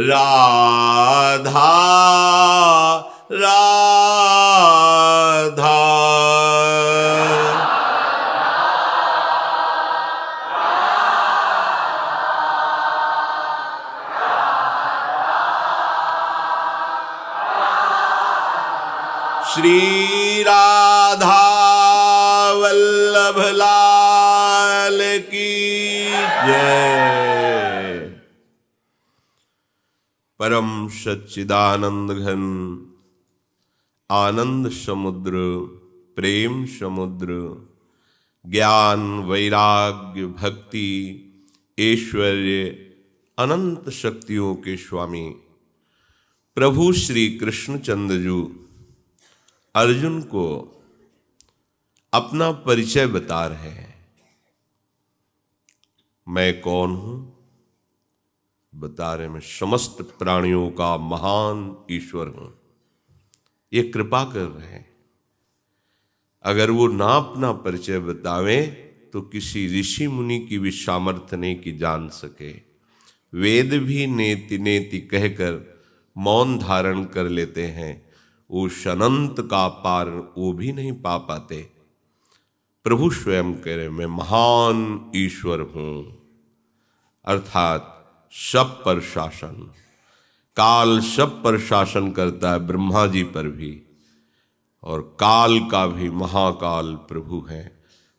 राधा राधा श्री राधा वल्लभ लाल की जय। परम सच्चिदानंद घन आनंद समुद्र, प्रेम समुद्र, ज्ञान वैराग्य भक्ति ऐश्वर्य अनंत शक्तियों के स्वामी प्रभु श्री कृष्णचंद्र जी अर्जुन को अपना परिचय बता रहे हैं। मैं कौन हूं बता रहे, मैं समस्त प्राणियों का महान ईश्वर हूं, ये कृपा कर रहे हैं। अगर वो ना अपना परिचय बतावे तो किसी ऋषि मुनि की भी सामर्थ्य नहीं कि जान सके। वेद भी नेति नेति कहकर मौन धारण कर लेते हैं, वो अनंत का पार वो भी नहीं पा पाते। प्रभु स्वयं कह रहे मैं महान ईश्वर हूं, अर्थात सब पर शासन, काल सब पर शासन करता है, ब्रह्मा जी पर भी, और काल का भी महाकाल प्रभु है।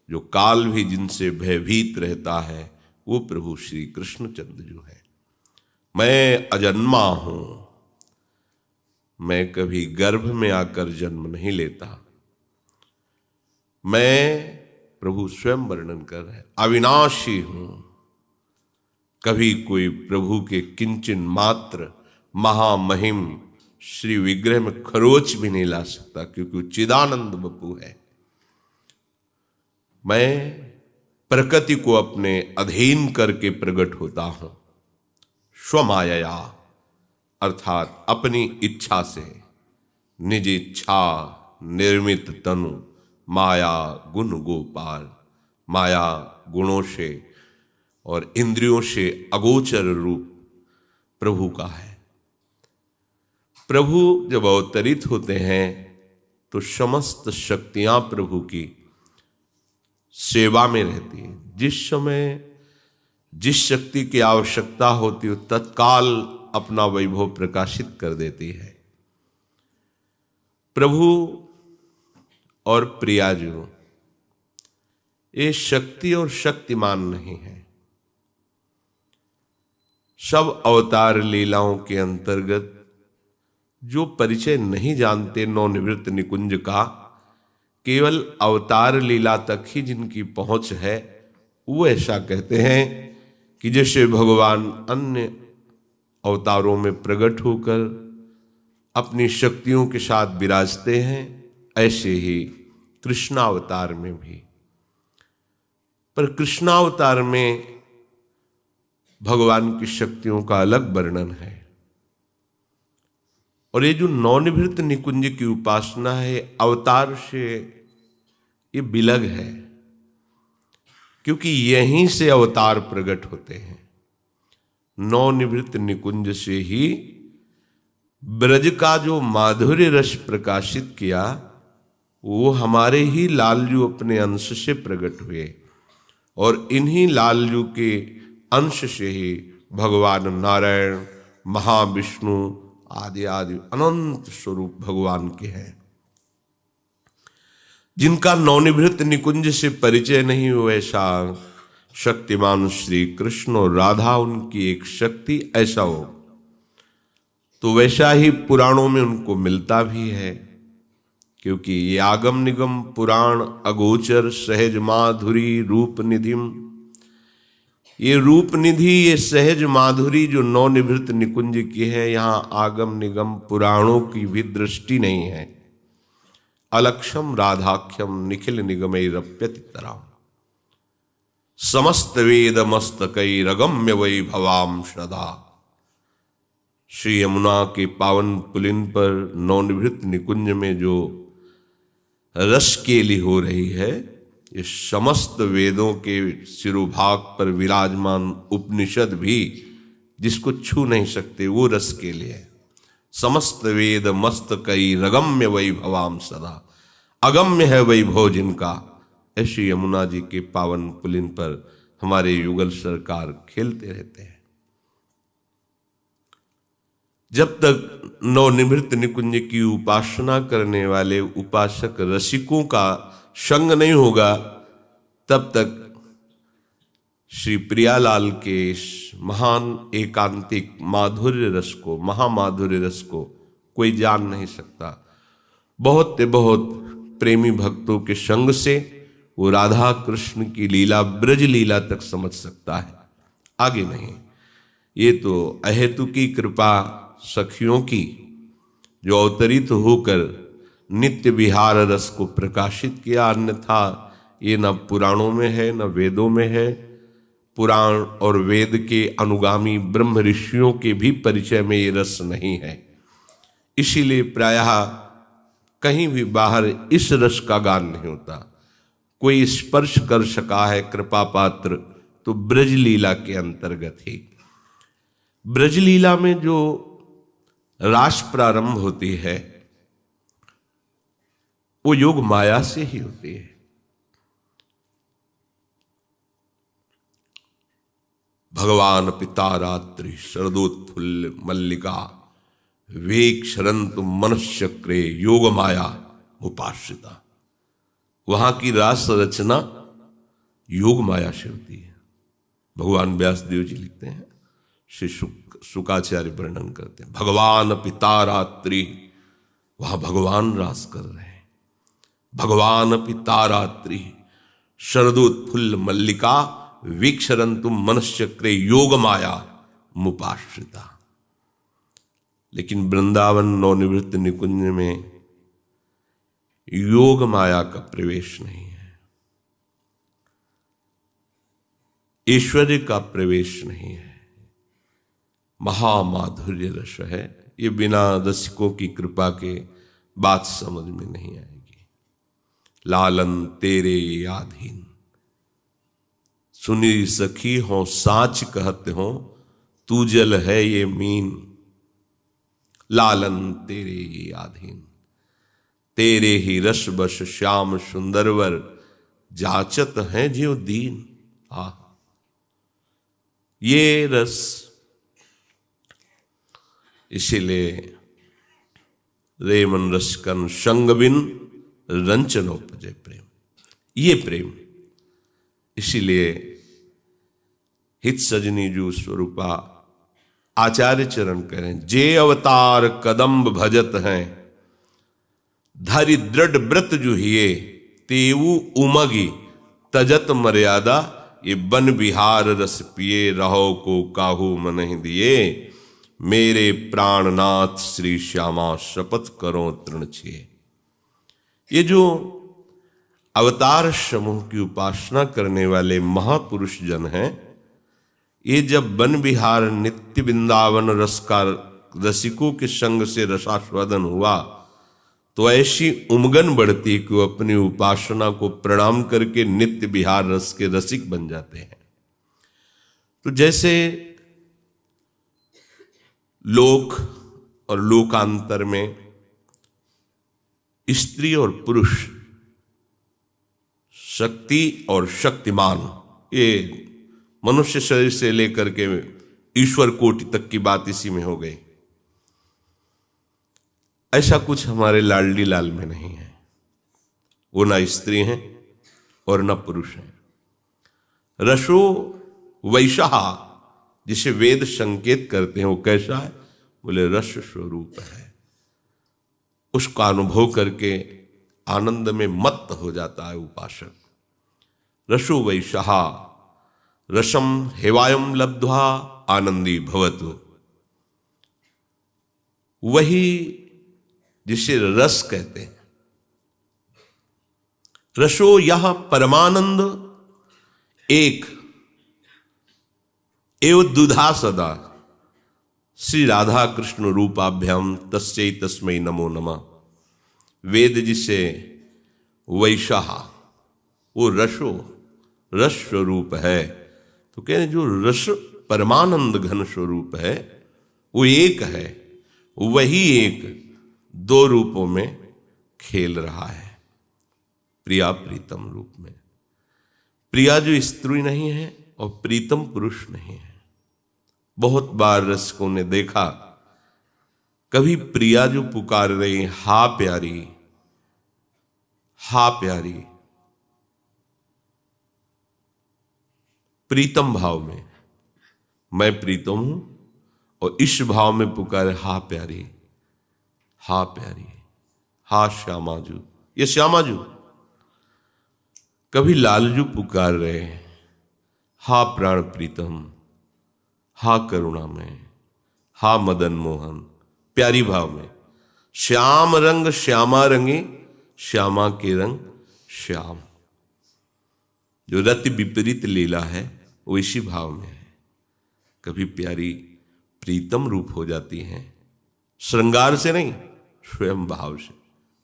जो काल भी जिनसे भयभीत रहता है वो प्रभु श्री कृष्णचंद्र जो है। मैं अजन्मा हूं, मैं कभी गर्भ में आकर जन्म नहीं लेता। मैं प्रभु स्वयं वर्णन कर रहे हैं अविनाशी हूं, कभी कोई प्रभु के किंचन मात्र महामहिम श्री विग्रह में खरोच भी नहीं ला सकता, क्योंकि चिदानंद बपू है। मैं प्रकृति को अपने अधीन करके प्रकट होता हूं, स्वमाया अर्थात अपनी इच्छा से, निज इच्छा निर्मित तनु, माया गुण गोपाल, माया गुणों से और इंद्रियों से अगोचर रूप प्रभु का है। प्रभु जब अवतरित होते हैं तो समस्त शक्तियां प्रभु की सेवा में रहती है। जिस समय जिस शक्ति की आवश्यकता होती है तत्काल अपना वैभव प्रकाशित कर देती है। प्रभु और प्रिया जी ये शक्ति और शक्तिमान नहीं है। सब अवतार लीलाओं के अंतर्गत जो परिचय नहीं जानते नवनिवृत्त निकुंज का, केवल अवतार लीला तक ही जिनकी पहुंच है, वो ऐसा कहते हैं कि जैसे भगवान अन्य अवतारों में प्रकट होकर अपनी शक्तियों के साथ विराजते हैं, ऐसे ही कृष्णावतार में भी। पर कृष्णावतार में भगवान की शक्तियों का अलग वर्णन है। और ये जो नवनिवृत्त निकुंज की उपासना है, अवतार से ये बिलग है, क्योंकि यहीं से अवतार प्रकट होते हैं। नवनिवृत्त निकुंज से ही ब्रज का जो माधुर्य रस प्रकाशित किया, वो हमारे ही लालजू अपने अंश से प्रकट हुए, और इन्हीं लालजू के अंश से ही भगवान नारायण, महाविष्णु आदि आदि अनंत स्वरूप भगवान के हैं। जिनका नवनिवृत्त निकुंज से परिचय नहीं हो, ऐसा शक्तिमान श्री कृष्ण और राधा उनकी एक शक्ति ऐसा हो, तो वैसा ही पुराणों में उनको मिलता भी है। क्योंकि ये आगम निगम पुराण अगोचर सहज माधुरी रूप निधिम, ये रूप निधि, ये सहज माधुरी जो नवनिवृत्त निकुंज की है, यहाँ आगम निगम पुराणों की भी दृष्टि नहीं है। अलक्षम राधाख्यम निखिल निगमैरप्यति तराम, समस्त वेद मस्तकैरगम्य वैभवाम श्रद्धा। श्री यमुना के पावन पुलिन पर नवनिवृत्त निकुंज में जो रस केली हो रही है, ये समस्त वेदों के शिरोभाग पर विराजमान उपनिषद भी जिसको छू नहीं सकते, वो रस के लिए। समस्त वेद मस्त कई रगम्य वैभवाम सदा, अगम्य है वैभव जिनका। ऐसी यमुना जी के पावन पुलिन पर हमारे युगल सरकार खेलते रहते हैं। जब तक नवनिवृत्त निकुंज की उपासना करने वाले उपासक रसिकों का संग नहीं होगा, तब तक श्री प्रियालाल के इस महान एकांतिक माधुर्य रस को, महामाधुर्य रस को कोई जान नहीं सकता। बहुत प्रेमी भक्तों के संग से वो राधा कृष्ण की लीला, ब्रज लीला तक समझ सकता है, आगे नहीं। ये तो अहेतुकी कृपा सखियों की, जो अवतरित होकर नित्य विहार रस को प्रकाशित किया। अन्यथा ये न पुराणों में है, न वेदों में है। पुराण और वेद के अनुगामी ब्रह्म ऋषियों के भी परिचय में ये रस नहीं है। इसीलिए प्रायः कहीं भी बाहर इस रस का गान नहीं होता। कोई स्पर्श कर सका है कृपा पात्र तो ब्रजलीला के अंतर्गत ही। ब्रजलीला में जो रास प्रारंभ होती है वो योग माया से ही होती है। भगवान पिता रात्रि शरदोत्फुल्ल मल्लिका, वेक्षरन्तु मनश्चक्रे योग माया उपाश्रिता। वहां की रास रचना योग माया से होती है। भगवान व्यासदेव जी लिखते हैं, श्री शुकाचार्य वर्णन करते हैं, भगवान पिता रात्रि, वहां भगवान रास कर रहे हैं। भगवान पिता रात्रि शरदोत्फुल्ल मल्लिका, वीक्षरन्तु मनश्चक्रे योग माया मुपाश्रिता। लेकिन वृंदावन नवनिवृत्त निकुंज में योग माया का प्रवेश नहीं है, ऐश्वर्य का प्रवेश नहीं है, महामाधुर्य रस है। ये बिना रसिकों की कृपा के बात समझ में नहीं आएगी। लालन तेरे आधीन, सुनी सखी हो साच कहते हो, तू जल है ये मीन। लालन तेरे ये आधीन, तेरे ही रस बस श्याम सुंदरवर, जाचत है ज्यों दीन। ये रस, इसीलिए रे मन रस कन संग बिन रंचनोपजय प्रेम, ये प्रेम। इसीलिए हित सजनी जो स्वरूपा आचार्य चरण करें, जे अवतार कदम्ब भजत हैं, धरि दृढ़ व्रत जुहिए, तेऊ उमगी तजत मर्यादा। ये बन बिहार रस पिए, रहो को काहू मनहि दिए। मेरे प्राणनाथ श्री श्यामा शपथ करो तृण छिए। ये जो अवतार समूह की उपासना करने वाले महापुरुष जन हैं, ये जब वन विहार नित्य वृंदावन रस का रसिकों के संग से रसास्वादन हुआ तो ऐसी उमगन बढ़ती कि वो अपनी उपासना को प्रणाम करके नित्य विहार रस के रसिक बन जाते हैं। तो जैसे लोक और लोकांतर में स्त्री और पुरुष, शक्ति और शक्तिमान, ये मनुष्य शरीर से लेकर के ईश्वर कोटि तक की बात इसी में हो गई। ऐसा कुछ हमारे लाडली लाल में नहीं है। वो ना स्त्री हैं और ना पुरुष हैं। रसो वैशाह, जिसे वेद संकेत करते हैं, वो कैसा है? बोले रस स्वरूप है। उसका अनुभव करके आनंद में मत्त हो जाता है उपासक। रसो वैशाह रसम हेवायम लब्ध्वा आनंदी भवतु। वही जिसे रस कहते हैं। रसो यह परमानंद एक एव दुधा सदा, श्री राधा कृष्ण रूपाभ्याम तस्यै तस्मै नमो नमः। वेद जिसे वैशाह, वो रसो रस स्वरूप है। तो कह रहे जो रस परमानंद घन स्वरूप है, वो एक है, वही एक दो रूपों में खेल रहा है, प्रिया प्रीतम रूप में। प्रिया जो स्त्री नहीं है और प्रीतम पुरुष नहीं है। बहुत बार रसिकों ने देखा, कभी प्रिया जो पुकार रही हा प्यारी, हा प्यारी, प्रीतम भाव में, मैं प्रीतम हूं, और इस भाव में पुकारे हा प्यारी, हा प्यारी, हा श्यामाजू, ये श्यामाजू। कभी लालजू पुकार रहे हा प्राण प्रीतम, हा करुणा में, हा मदन मोहन, प्यारी भाव में। श्याम रंग श्यामा रंगे, श्यामा के रंग श्याम। जो रति विपरीत लीला है वो इसी भाव में है। कभी प्यारी प्रीतम रूप हो जाती हैं, श्रृंगार से नहीं, स्वयं भाव से,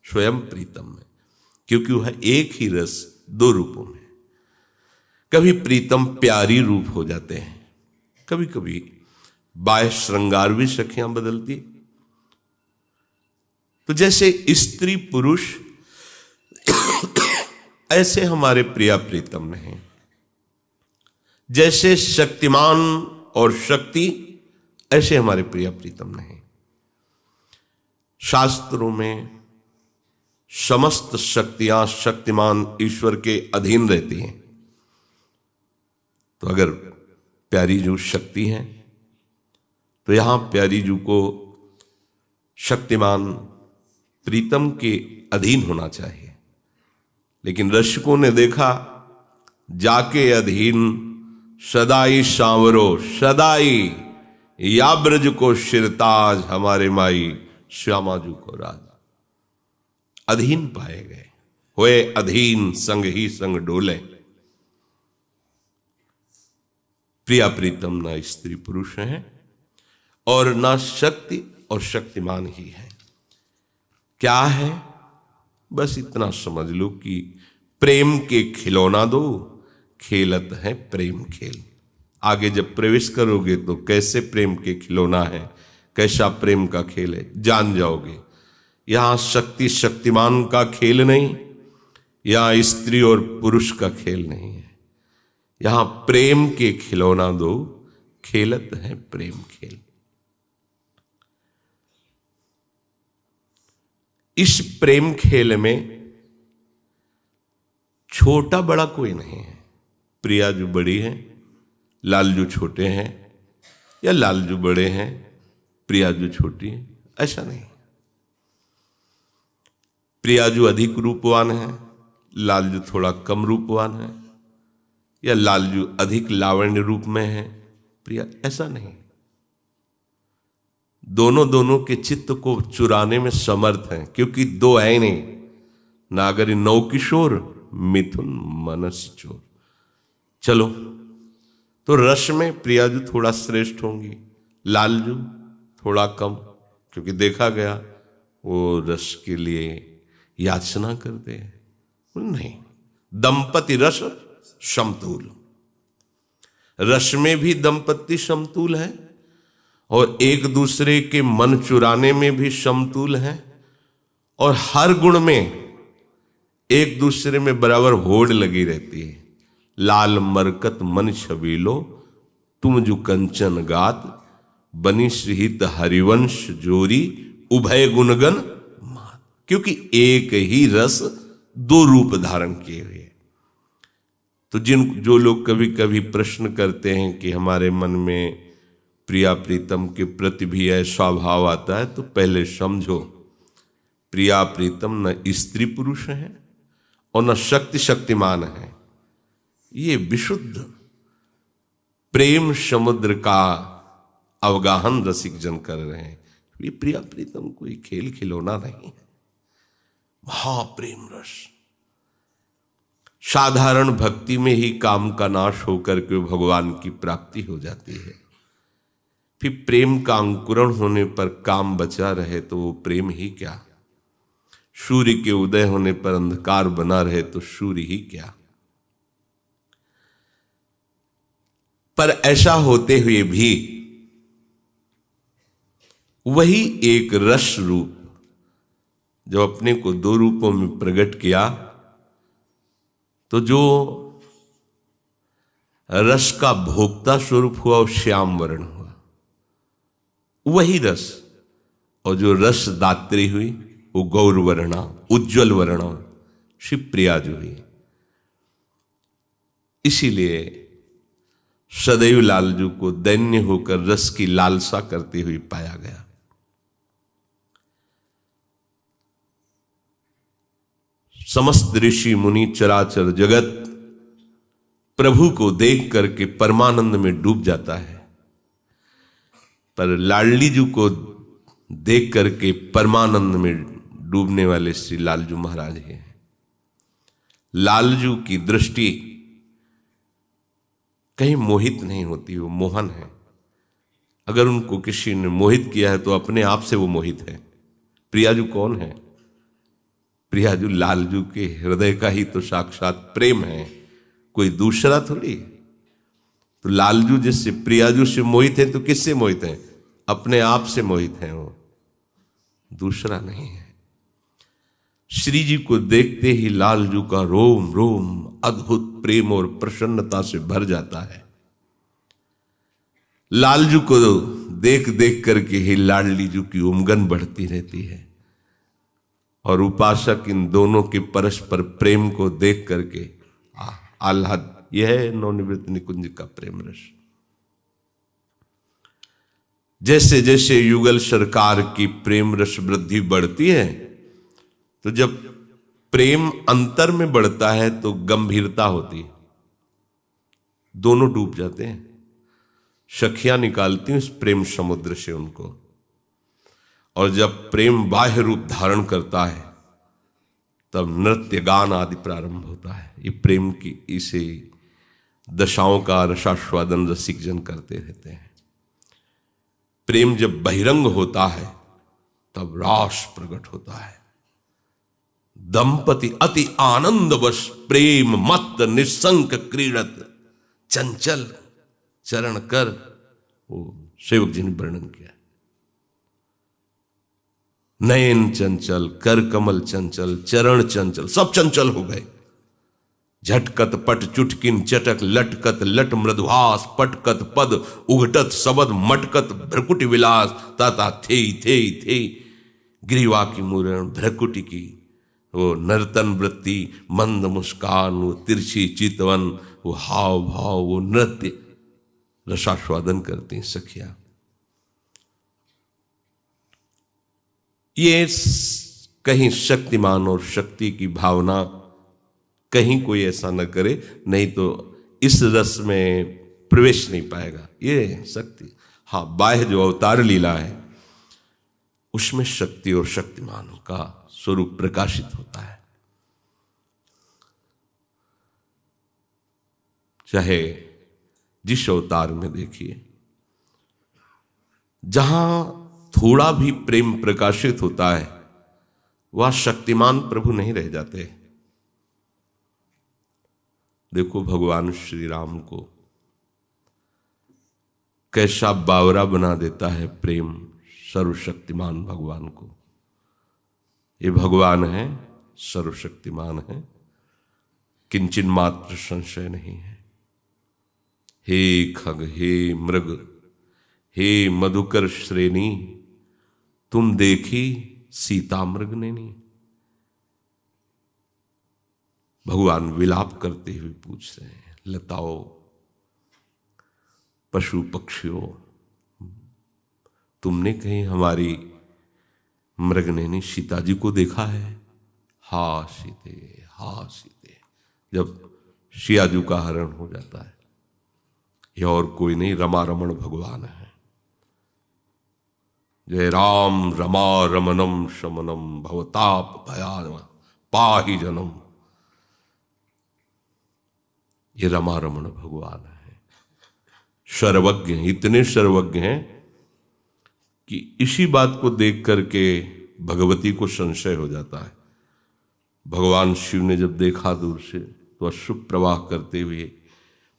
स्वयं प्रीतम में, क्योंकि वह एक ही रस दो रूपों में। कभी प्रीतम प्यारी रूप हो जाते हैं, कभी कभी बाह्य श्रृंगार भी सखियां बदलती। तो जैसे स्त्री पुरुष ऐसे हमारे प्रिया प्रीतम नहीं, जैसे शक्तिमान और शक्ति ऐसे हमारे प्रिया प्रीतम नहीं। शास्त्रों में समस्त शक्तियां शक्तिमान ईश्वर के अधीन रहती हैं। तो अगर प्यारी जू शक्ति है तो यहां प्यारी जू को शक्तिमान प्रीतम के अधीन होना चाहिए। लेकिन रसिकों ने देखा, जाके अधीन सदाई सांवरो, सदाई या ब्रज को शिरताज, हमारे माई श्यामाजू को राज। अधीन पाए गए, होए अधीन संग ही संग डोले। प्रिया प्रीतम ना स्त्री पुरुष है और ना शक्ति और शक्तिमान ही है। क्या है? बस इतना समझ लो कि प्रेम के खिलौना दो, खेलत है प्रेम खेल। आगे जब प्रवेश करोगे तो कैसे प्रेम के खिलौना है, कैसा प्रेम का खेल है, जान जाओगे। यहां शक्ति शक्तिमान का खेल नहीं, यहां स्त्री और पुरुष का खेल नहीं है। यहां प्रेम के खिलौना दो, खेलत है प्रेम खेल। इस प्रेम खेल में छोटा बड़ा कोई नहीं है। प्रिया जो बड़ी है, लालजू छोटे हैं, या लालजू बड़े हैं, प्रिया जो छोटी है, ऐसा नहीं। प्रिया जो अधिक रूपवान है, लालजू थोड़ा कम रूपवान है, या लालजू अधिक लावण्य रूप में है, प्रिया, ऐसा नहीं। दोनों के चित्त को चुराने में समर्थ हैं, क्योंकि दो है नहीं। नागरी नौ किशोर, मिथुन मनस चोर। चलो, तो रस में प्रियाजू थोड़ा श्रेष्ठ होंगी, लालजू थोड़ा कम, क्योंकि देखा गया वो रस के लिए याचना करते हैं। नहीं, दंपति रस समतूल। रस में भी दंपति समतूल है और एक दूसरे के मन चुराने में भी समतूल है, और हर गुण में एक दूसरे में बराबर होड़ लगी रहती है। लाल मरकत मन छबीलो, तुम जो कंचन गात, बनी सहित हरिवंश जोरी, उभय गुणगन मात। क्योंकि एक ही रस दो रूप धारण किए हुए। तो जो लोग कभी कभी प्रश्न करते हैं कि हमारे मन में प्रिया प्रीतम के प्रति भी ऐसा भाव आता है, तो पहले समझो, प्रिया प्रीतम न स्त्री पुरुष है और न शक्ति शक्तिमान है। ये विशुद्ध प्रेम समुद्र का अवगाहन रसिक जन कर रहे हैं। ये प्रिया प्रीतम कोई खेल खिलौना नहीं है, महाप्रेम रस। साधारण भक्ति में ही काम का नाश होकर के भगवान की प्राप्ति हो जाती है। फिर प्रेम का अंकुरण होने पर काम बचा रहे तो वो प्रेम ही क्या। सूर्य के उदय होने पर अंधकार बना रहे तो सूर्य ही क्या। पर ऐसा होते हुए भी वही एक रस रूप जो अपने को दो रूपों में प्रकट किया, तो जो रस का भोक्ता स्वरूप हुआ वो श्याम वर्ण हुआ, वही रस। और जो रस दात्री हुई वो गौर वर्णा, उज्ज्वल वर्णा, शिवप्रिया जो हुई। इसीलिए सदैव लालजू को दैन्य होकर रस की लालसा करती हुई पाया गया। समस्त ऋषि मुनि चराचर जगत प्रभु को देख करके परमानंद में डूब जाता है, पर लाडली जी को देख करके परमानंद में डूबने वाले श्री लालजू महाराज हैं। लालजू की दृष्टि कहीं मोहित नहीं होती, वो मोहन है। अगर उनको किसी ने मोहित किया है तो अपने आप से वो मोहित है। प्रियाजू कौन है? प्रियाजू लालजू के हृदय का ही तो साक्षात प्रेम है, कोई दूसरा थोड़ी। तो लालजू जिससे प्रियाजू से मोहित है तो किससे मोहित है? अपने आप से मोहित है, वो दूसरा नहीं है। श्री जी को देखते ही लालजू का रोम रोम अद्भुत प्रेम और प्रसन्नता से भर जाता है। लालजू को देख देख करके ही लाडली जू की उमगन बढ़ती रहती है, और उपासक इन दोनों के परस्पर प्रेम को देख करके आह्लाद, यह है नवनिवृत्त निकुंज का प्रेम रस। जैसे जैसे युगल सरकार की प्रेम रस वृद्धि बढ़ती है, तो जब प्रेम अंतर में बढ़ता है तो गंभीरता होती है, दोनों डूब जाते हैं। सखियां निकालती हैं इस प्रेम समुद्र से उनको, और जब प्रेम बाह्य रूप धारण करता है तब नृत्य गान आदि प्रारंभ होता है। ये प्रेम की इसे दशाओं का रसास्वादन रसिक जन करते रहते हैं। प्रेम जब बहिरंग होता है तब रास प्रकट होता है। दंपति अति आनंदवश प्रेम मत निसंक क्रीड़त चंचल चरण कर, वो सेवक जी ने वर्णन किया। नयन चंचल, कर कमल चंचल, चरण चंचल, सब चंचल हो गए। झटकत पट चुटकिन चटक लटकत लट मृदुहास पटकत पद उघटत सबद मटकत भ्रकुटी विलास ताता थे ग्रीवा की मुरण भ्रकुटी की वो नर्तन वृत्ति मंद मुस्कान, वो तिरछी चितवन, वो हाव भाव, वो नृत्य रसास्वादन करती सखिया। ये कहीं शक्तिमान और शक्ति की भावना कहीं कोई ऐसा न करे, नहीं तो इस रस में प्रवेश नहीं पाएगा। ये शक्ति, हाँ, बाह्य जो अवतार लीला है उसमें शक्ति और शक्तिमान का स्वरूप प्रकाशित होता है। चाहे जिस अवतार में देखिए, जहां थोड़ा भी प्रेम प्रकाशित होता है वह शक्तिमान प्रभु नहीं रह जाते। देखो भगवान श्री राम को कैसा बावरा बना देता है प्रेम, सर्वशक्तिमान भगवान को। ये भगवान है, सर्वशक्तिमान है, किंचन मात्र संशय नहीं है। हे खग, हे मृग, हे मधुकर श्रेणी, तुम देखी सीता मृग ने नहीं। भगवान विलाप करते हुए पूछ रहे हैं, लताओं, पशु पक्षियों, तुमने कहीं हमारी मृगनयनी सीता जी को देखा है? हा सीते, हा सीते। जब सियाजू का हरण हो जाता है, ये और कोई नहीं, रमा रमण भगवान है। जय राम रमा रमनम शमनम भवताप भयान पाहि जनम। ये रमा रमण भगवान है। सर्वज्ञ, इतने सर्वज्ञ हैं कि इसी बात को देख करके भगवती को संशय हो जाता है। भगवान शिव ने जब देखा दूर से तो अश्रु प्रवाह करते हुए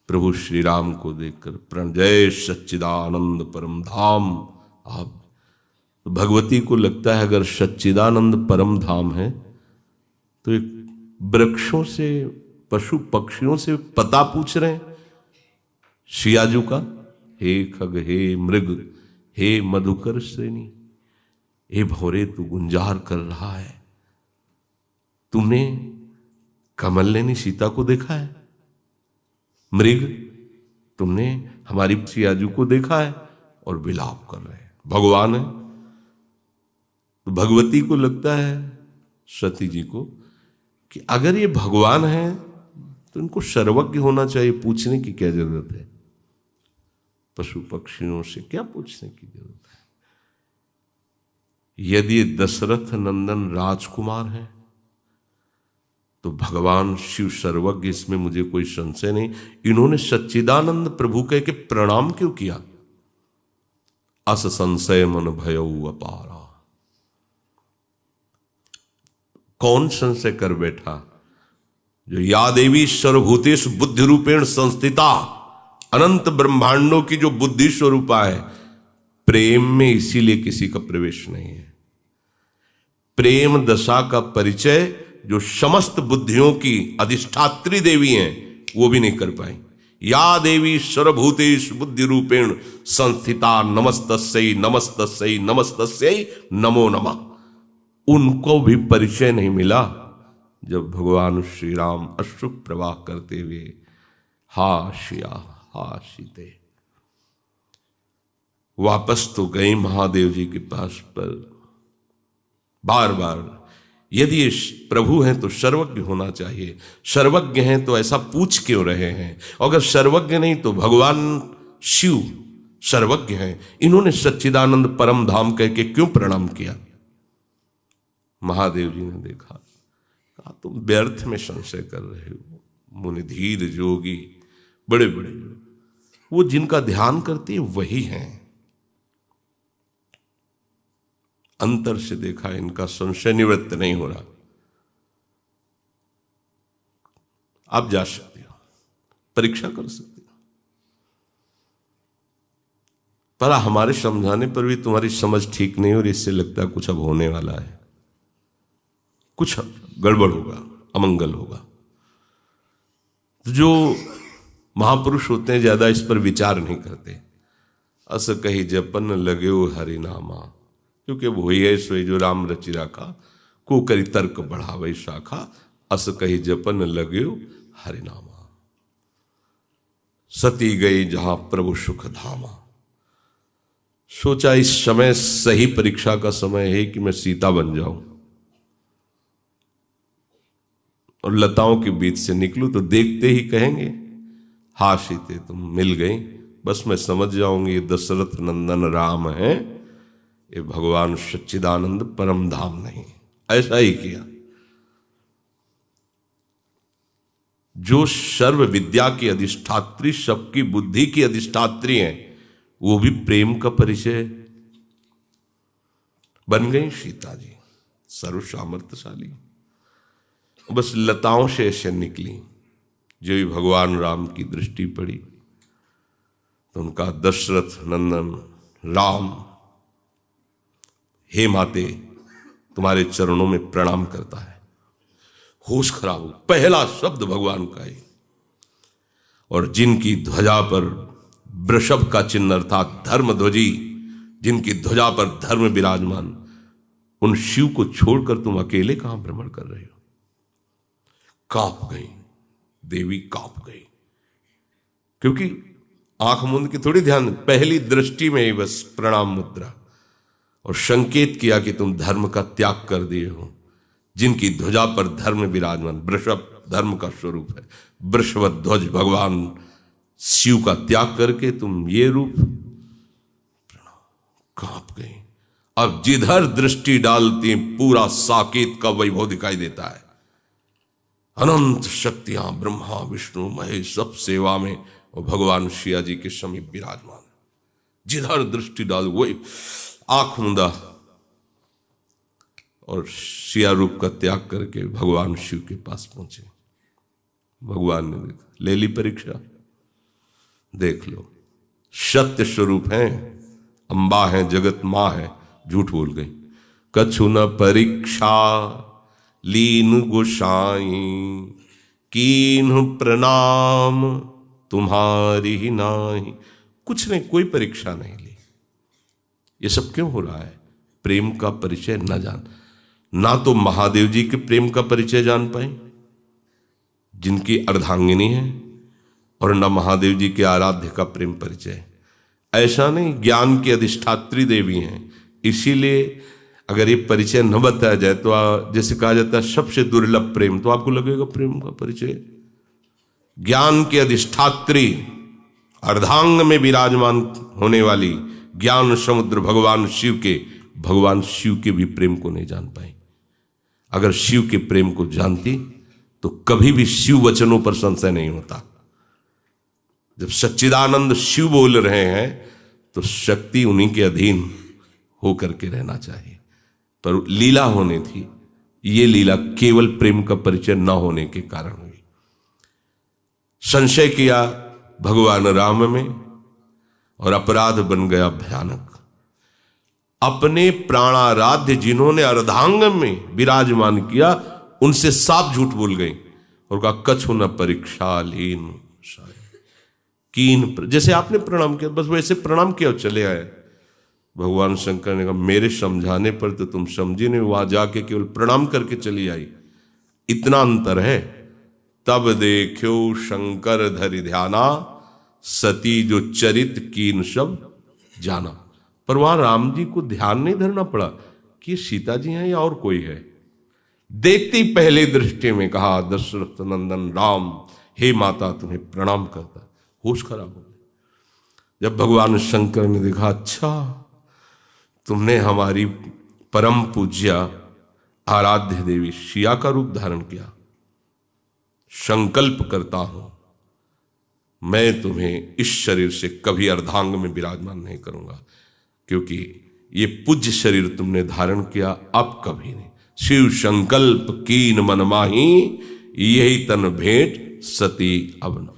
प्रभु श्री राम को देखकर प्रणजय सच्चिदानंद परम धाम। आप भगवती को लगता है अगर सच्चिदानंद परम धाम है तो एक वृक्षों से, पशु पक्षियों से पता पूछ रहे हैं शियाजू का। हे खग, हे मृग, हे मधुकर श्रेणी, हे भौरे तू गुंजार कर रहा है, तूने कमलनेनी सीता को देखा है? मृग, तुमने हमारी सियाजू को देखा है? और विलाप कर रहे हैं। भगवान है तो भगवती को लगता है, सती जी को, कि अगर ये भगवान है तो इनको सर्वज्ञ होना चाहिए, पूछने की क्या जरूरत है? पशु पक्षियों से क्या पूछने की जरूरत है? यदि दशरथ नंदन राजकुमार है तो भगवान शिव सर्वज्ञ, इसमें मुझे कोई संशय नहीं। इन्होंने सच्चिदानंद प्रभु कह के प्रणाम क्यों किया? अस संशय मन भयउ अपारा। कौन संशय कर बैठा? जो या देवी सर्वभूतेष बुद्धि रूपेण संस्थिता, अनंत ब्रह्मांडों की जो बुद्धि स्वरूपा है, प्रेम में इसीलिए किसी का प्रवेश नहीं है। प्रेम दशा का परिचय जो समस्त बुद्धियों की अधिष्ठात्री देवी हैं वो भी नहीं कर पाई। या देवी सर्वभूतेषु बुद्धि रूपेण संस्थिता नमस्तस्यै नमस्तस्यै नमस्तस्यै नमो नमः। उनको भी परिचय नहीं मिला जब भगवान श्री राम अश्रु प्रवाह करते हुए हा शिया हा सीते वापस तो गए महादेव जी के पास, पर बार बार यदि ये प्रभु हैं तो सर्वज्ञ होना चाहिए, सर्वज्ञ हैं तो ऐसा पूछ क्यों रहे हैं? अगर सर्वज्ञ नहीं तो भगवान शिव सर्वज्ञ हैं, इन्होंने सच्चिदानंद परम धाम कह के क्यों प्रणाम किया? महादेव जी ने देखा, कहा तुम व्यर्थ में संशय कर रहे हो। मुनि धीर जोगी बड़े बड़े वो जिनका ध्यान करते हैं वही हैं। अंतर से देखा इनका संशय निवृत्त नहीं हो रहा। आप जा सकते हो, परीक्षा कर सकते हो, पर हमारे समझाने पर भी तुम्हारी समझ ठीक नहीं हो रही। इससे लगता है कुछ अब होने वाला है, कुछ गड़बड़ होगा, अमंगल होगा। जो महापुरुष होते हैं ज्यादा इस पर विचार नहीं करते। अस कही जपन लगे हरिनामा, क्योंकि वो ही है सोई जो राम रचि राखा, को करी तर्क बढ़ावे शाखा, अस कही जपन लगे हरिनामा। सती गई जहां प्रभु सुख धामा। सोचा इस समय सही परीक्षा का समय है कि मैं सीता बन जाऊं और लताओं के बीच से निकलूं तो देखते ही कहेंगे हा सीते तुम मिल गई, बस मैं समझ जाऊंगी ये दशरथ नंदन राम है, ये भगवान सच्चिदानंद परम धाम नहीं। ऐसा ही किया। जो सर्व विद्या की अधिष्ठात्री, सबकी बुद्धि की अधिष्ठात्री हैं, वो भी प्रेम का परिचय बन गई सीता जी, सर्व सामर्थ्यशाली। बस लताओं से ऐसे निकली, जो भी भगवान राम की दृष्टि पड़ी तो उनका दशरथ नंदन राम, हे माते तुम्हारे चरणों में प्रणाम करता है। होश खराब हो, पहला शब्द भगवान का ही। और जिनकी ध्वजा पर वृषभ का चिन्ह अर्थात धर्म ध्वजी, जिनकी ध्वजा पर धर्म विराजमान, उन शिव को छोड़कर तुम अकेले कहां भ्रमण कर रहे हो? कांप गई देवी, कांप गई, क्योंकि आंख मूंद के थोड़ी ध्यान, पहली दृष्टि में ही बस प्रणाम मुद्रा और संकेत किया कि तुम धर्म का त्याग कर दिए हो। जिनकी ध्वजा पर धर्म विराजमान, वृषभ धर्म का स्वरूप है, वृषभ ध्वज भगवान शिव का त्याग करके तुम ये रूप, कांप गई। अब जिधर दृष्टि डालती पूरा साकेत का वैभव दिखाई देता है। अनंत शक्तियां ब्रह्मा विष्णु महेश सब सेवा में और भगवान शिया जी के समीप विराजमान। जिधर दृष्टि डाल वही आंख मूंदा और शिया रूप का त्याग करके भगवान शिव के पास पहुंचे। भगवान ने देखा, ले ली परीक्षा, देख लो, सत्य स्वरूप है, अम्बा है, जगत माँ है, झूठ बोल गई। कछु न परीक्षा लीन गोसाई, कीन्ह प्रणाम तुम्हारी ही नाही। कुछ नहीं, कोई परीक्षा नहीं ली। ये सब क्यों हो रहा है? प्रेम का परिचय न जान। ना तो महादेव जी के प्रेम का परिचय जान पाए, जिनकी अर्धांगिनी है, और न महादेव जी के आराध्य का प्रेम परिचय। ऐसा नहीं, ज्ञान की अधिष्ठात्री देवी हैं, इसीलिए अगर ये परिचय न बताया जाए तो जैसे कहा जाता है सबसे दुर्लभ प्रेम, तो आपको लगेगा प्रेम का परिचय। ज्ञान की अधिष्ठात्री, अर्धांग में विराजमान होने वाली ज्ञान समुद्र भगवान शिव के भी प्रेम को नहीं जान पाए। अगर शिव के प्रेम को जानती तो कभी भी शिव वचनों पर संशय नहीं होता। जब सच्चिदानंद शिव बोल रहे हैं तो शक्ति उन्हीं के अधीन होकर के रहना चाहिए। पर लीला होनी थी, ये लीला केवल प्रेम का परिचय न होने के कारण हुई। संशय किया भगवान राम में और अपराध बन गया भयानक। अपने प्राणाराध्य जिन्होंने अर्धांग में विराजमान किया, उनसे साफ झूठ बोल गई और कहा कछु न परीक्षा लीन कीन। जैसे आपने प्रणाम किया, बस वैसे प्रणाम किया और चले आए। भगवान शंकर ने कहा मेरे समझाने पर तो तुम समझी नहीं, वहां जाके केवल प्रणाम करके चली आई, इतना अंतर है। तब देखो शंकर धरि ध्याना, सती जो चरित कीन सब जाना। पर वहां राम जी को ध्यान नहीं धरना पड़ा कि सीता जी हैं या और कोई है। देखती पहले दृष्टि में कहा दशरथ नंदन राम, हे माता तुम्हें प्रणाम करता। होश खराब हो गया। जब भगवान शंकर ने देखा अच्छा तुमने हमारी परम पूज्या आराध्य देवी शिया का रूप धारण किया, संकल्प करता हूं मैं तुम्हें इस शरीर से कभी अर्धांग में विराजमान नहीं करूंगा, क्योंकि ये पूज्य शरीर तुमने धारण किया, अब कभी नहीं। शिव संकल्प कीन मन माही, यही तन भेंट सती अब न।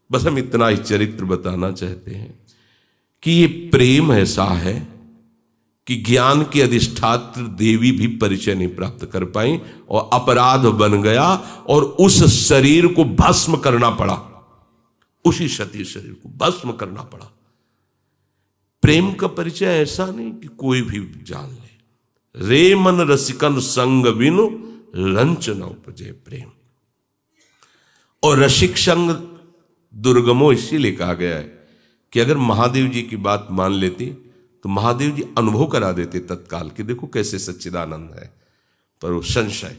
बस हम इतना ही चरित्र बताना चाहते हैं कि ये प्रेम ऐसा है कि ज्ञान की अधिष्ठात्र देवी भी परिचय नहीं प्राप्त कर पाई और अपराध बन गया और उस शरीर को भस्म करना पड़ा, उसी सती शरीर को भस्म करना पड़ा। प्रेम का परिचय ऐसा नहीं कि कोई भी जान ले। रे मन रसिकन संग बिनु रंच न उपजे प्रेम। और रसिक संग दुर्गमो इसीलिए कहा गया है कि अगर महादेव जी की बात मान लेती तो महादेव जी अनुभव करा देते तत्काल कि देखो कैसे सच्चिदानंद है। पर वो संशय,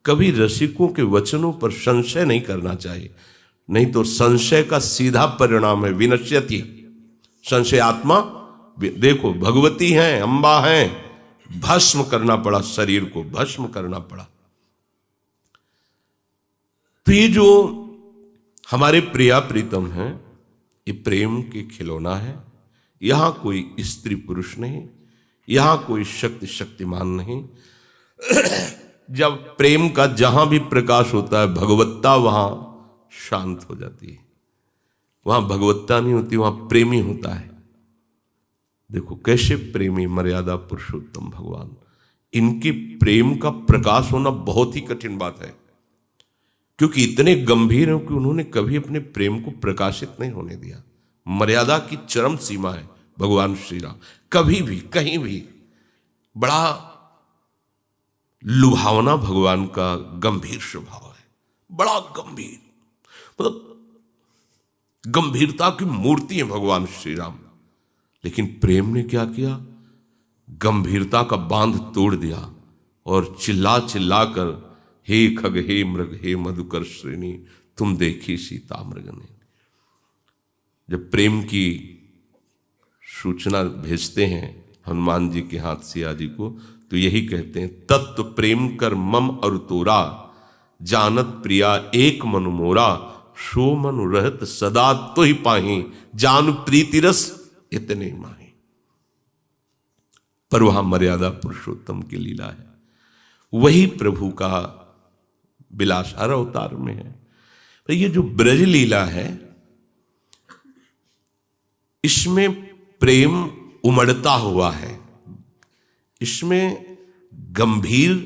कभी रसिकों के वचनों पर संशय नहीं करना चाहिए, नहीं तो संशय का सीधा परिणाम है विनश्यति। संशय आत्मा, देखो भगवती हैं, अम्बा हैं, भस्म करना पड़ा, शरीर को भस्म करना पड़ा। तो ये जो हमारे प्रिया प्रीतम हैं, ये प्रेम के खिलौना है। यहां कोई स्त्री पुरुष नहीं, यहां कोई शक्तिमान नहीं। जब प्रेम का जहां भी प्रकाश होता है, भगवत्ता वहां शांत हो जाती है। वहां भगवत्ता नहीं होती, वहां प्रेमी होता है। देखो कैसे प्रेमी मर्यादा पुरुषोत्तम भगवान, इनके प्रेम का प्रकाश होना बहुत ही कठिन बात है, क्योंकि इतने गंभीर हैं कि उन्होंने कभी अपने प्रेम को प्रकाशित नहीं होने दिया। मर्यादा की चरम सीमा है भगवान श्री राम। कभी भी कहीं भी बड़ा लुभावना भगवान का गंभीर स्वभाव है, बड़ा गंभीर, मतलब गंभीरता की मूर्ति है भगवान श्री राम। लेकिन प्रेम ने क्या किया, गंभीरता का बांध तोड़ दिया और चिल्ला चिल्ला कर हे खग हे मृग हे मधुकर श्रेणी तुम देखी सीता मृग ने। जब प्रेम की सूचना भेजते हैं हनुमान जी के हाथ सिया जी को, तो यही कहते हैं तत्व प्रेम कर मम और तोरा, जानत प्रिया एक मनु मोरा, सो मनु रहत सदा तो ही पाही, जान प्रीति रस इतने माही। पर वहां मर्यादा पुरुषोत्तम की लीला है, वही प्रभु का विलास हर अवतार में है। तो ये जो ब्रज लीला है, इसमें प्रेम उमड़ता हुआ है, इसमें गंभीर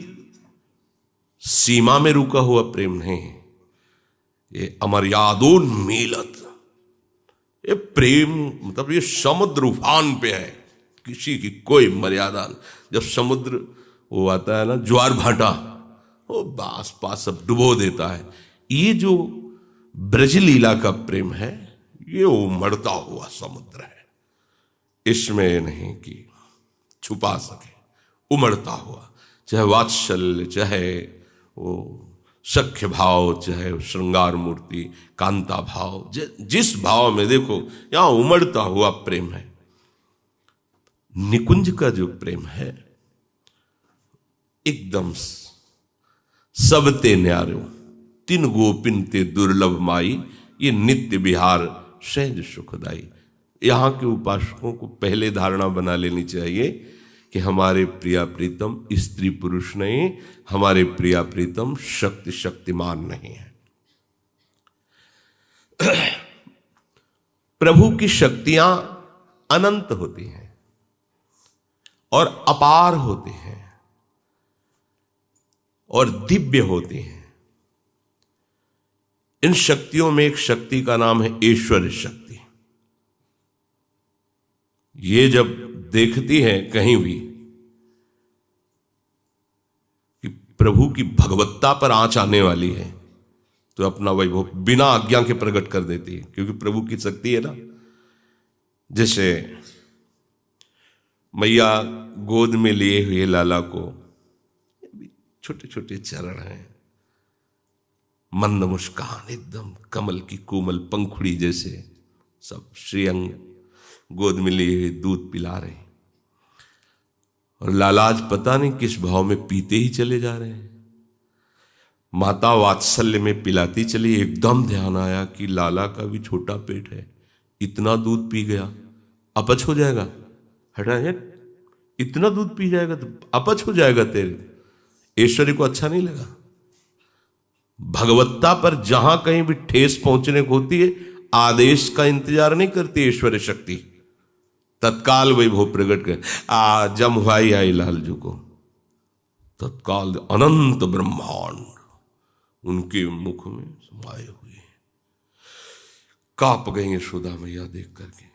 सीमा में रुका हुआ प्रेम नहीं है। ये अमर्यादोन्मीलत, ये प्रेम मतलब ये समुद्र उफान पे है, किसी की कोई मर्यादा नहीं। जब समुद्र वो आता है ना ज्वार भाटा, वो बास पास सब डुबो देता है। ये जो ब्रज लीला का प्रेम है ये उमड़ता हुआ समुद्र है, इसमें नहीं कि छुपा सके, उमड़ता हुआ। चाहे वात्सल्य, चाहे वो सख्य भाव, चाहे श्रृंगार मूर्ति, कांता भाव, जिस भाव में देखो यहां उमड़ता हुआ प्रेम है। निकुंज का जो प्रेम है एकदम सबते न्यारो, तिन गोपिन ते दुर्लभ माई, ये नित्य विहार सहज सुखदाई। यहां के उपासकों को पहले धारणा बना लेनी चाहिए कि हमारे प्रिया प्रीतम स्त्री पुरुष नहीं, हमारे प्रिया प्रीतम शक्ति शक्तिमान नहीं है। प्रभु की शक्तियां अनंत होती हैं और अपार होती हैं और दिव्य होती हैं। इन शक्तियों में एक शक्ति का नाम है ऐश्वर्य शक्ति। ये जब देखती है कहीं भी कि प्रभु की भगवत्ता पर आंच आने वाली है तो अपना वैभव बिना आज्ञा के प्रकट कर देती है, क्योंकि प्रभु की शक्ति है ना। जैसे मैया गोद में लिए हुए लाला को, छोटे छोटे चरण हैं, मंद मुस्कान, एकदम कमल की कोमल पंखुड़ी जैसे, सब श्रीअंग गोद में लिए हुए दूध पिला रहे हैं। और लाला आज पता नहीं किस भाव में पीते ही चले जा रहे हैं। माता वात्सल्य में पिलाती चली, एकदम ध्यान आया कि लाला का भी छोटा पेट है, इतना दूध पी गया अपच हो जाएगा। हटा है, इतना दूध पी जाएगा तो अपच हो जाएगा तेरे। ऐश्वर्य को अच्छा नहीं लगा। भगवत्ता पर जहां कहीं भी ठेस पहुंचने को होती है, आदेश का इंतजार नहीं करती ऐश्वर्य शक्ति, तत्काल वैभव प्रकट कर। जम भाई आई लालजू को, तत्काल अनंत ब्रह्मांड उनके मुख में समाये हुए, कांप गई यशोदा मैया देख करके।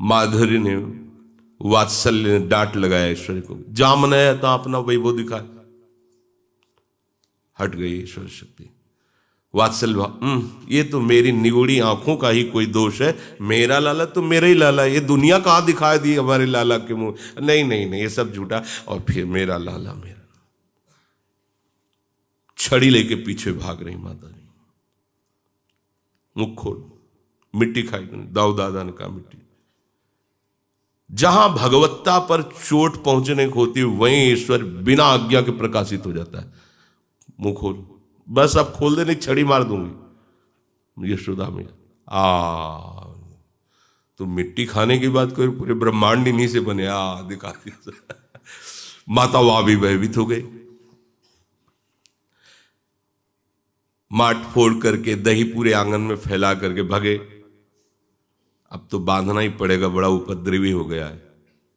माधुर्य ने, वात्सल्य ने डांट लगाया ईश्वर को, जामन है तो अपना वैभव दिखाए। हट गई ईश्वर शक्ति। वात्सल्य भाव, ये तो मेरी निगुड़ी आंखों का ही कोई दोष है, मेरा लाला तो मेरा ही लाला, ये दुनिया कहां दिखाई दी हमारे लाला के मुंह। नहीं नहीं नहीं, ये सब झूठा। और फिर मेरा लाला, मेरा छड़ी लेके पीछे भाग रही माता जी। मुख खोल, मिट्टी खाई। दाऊ दादा ने कहा मिट्टी। जहां भगवत्ता पर चोट पहुंचने को होती है वहीं ईश्वर बिना आज्ञा के प्रकाशित हो जाता है। मुंह खोल, बस अब खोल दे, नहीं छड़ी मार दूंगी। यशोदा में तो मिट्टी खाने की बात कोई, पूरे ब्रह्मांड इन्हीं से बने, दिखा दिया। माता वहां भी भयभीत हो गई। माट फोड़ करके दही पूरे आंगन में फैला करके भागे। अब तो बांधना ही पड़ेगा, बड़ा उपद्रवी हो गया है।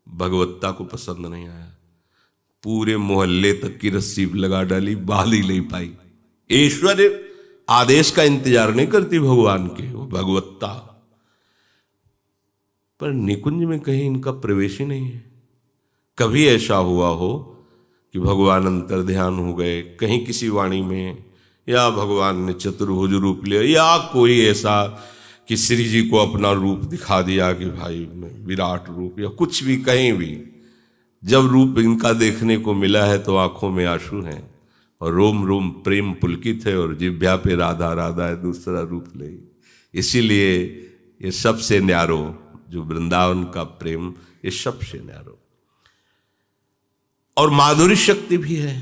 भगवत्ता को पसंद नहीं आया, पूरे मोहल्ले तक की रस्सी लगा डाली, बाल ही नहीं पाई। ऐश्वर्य आदेश का इंतजार नहीं करती भगवान के, वो भगवत्ता। पर निकुंज में कहीं इनका प्रवेश ही नहीं है। कभी ऐसा हुआ हो कि भगवान अंतर ध्यान हो गए कहीं किसी वाणी में, या भगवान ने चतुर्भुज रूप लिया, या कोई ऐसा कि श्री जी को अपना रूप दिखा दिया कि भाई विराट रूप, या कुछ भी, कहीं भी जब रूप इनका देखने को मिला है तो आंखों में आंसू हैं और रोम रोम प्रेम पुलकित है और जिह्वा पे राधा राधा है, दूसरा रूप ले। इसीलिए ये सबसे न्यारो जो वृंदावन का प्रेम, ये सबसे न्यारो। और माधुरी शक्ति भी है।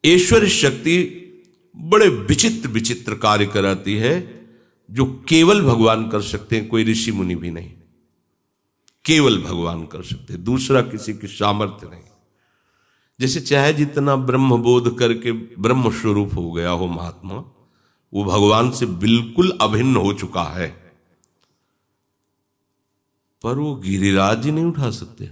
ऐश्वर्य शक्ति बड़े विचित्र विचित्र कार्य कराती है जो केवल भगवान कर सकते हैं, कोई ऋषि मुनि भी नहीं, केवल भगवान कर सकते हैं, दूसरा किसी की सामर्थ्य नहीं। जैसे चाहे जितना ब्रह्म बोध करके ब्रह्म स्वरूप हो गया हो महात्मा, वो भगवान से बिल्कुल अभिन्न हो चुका है, पर वो गिरिराज जी नहीं उठा सकते।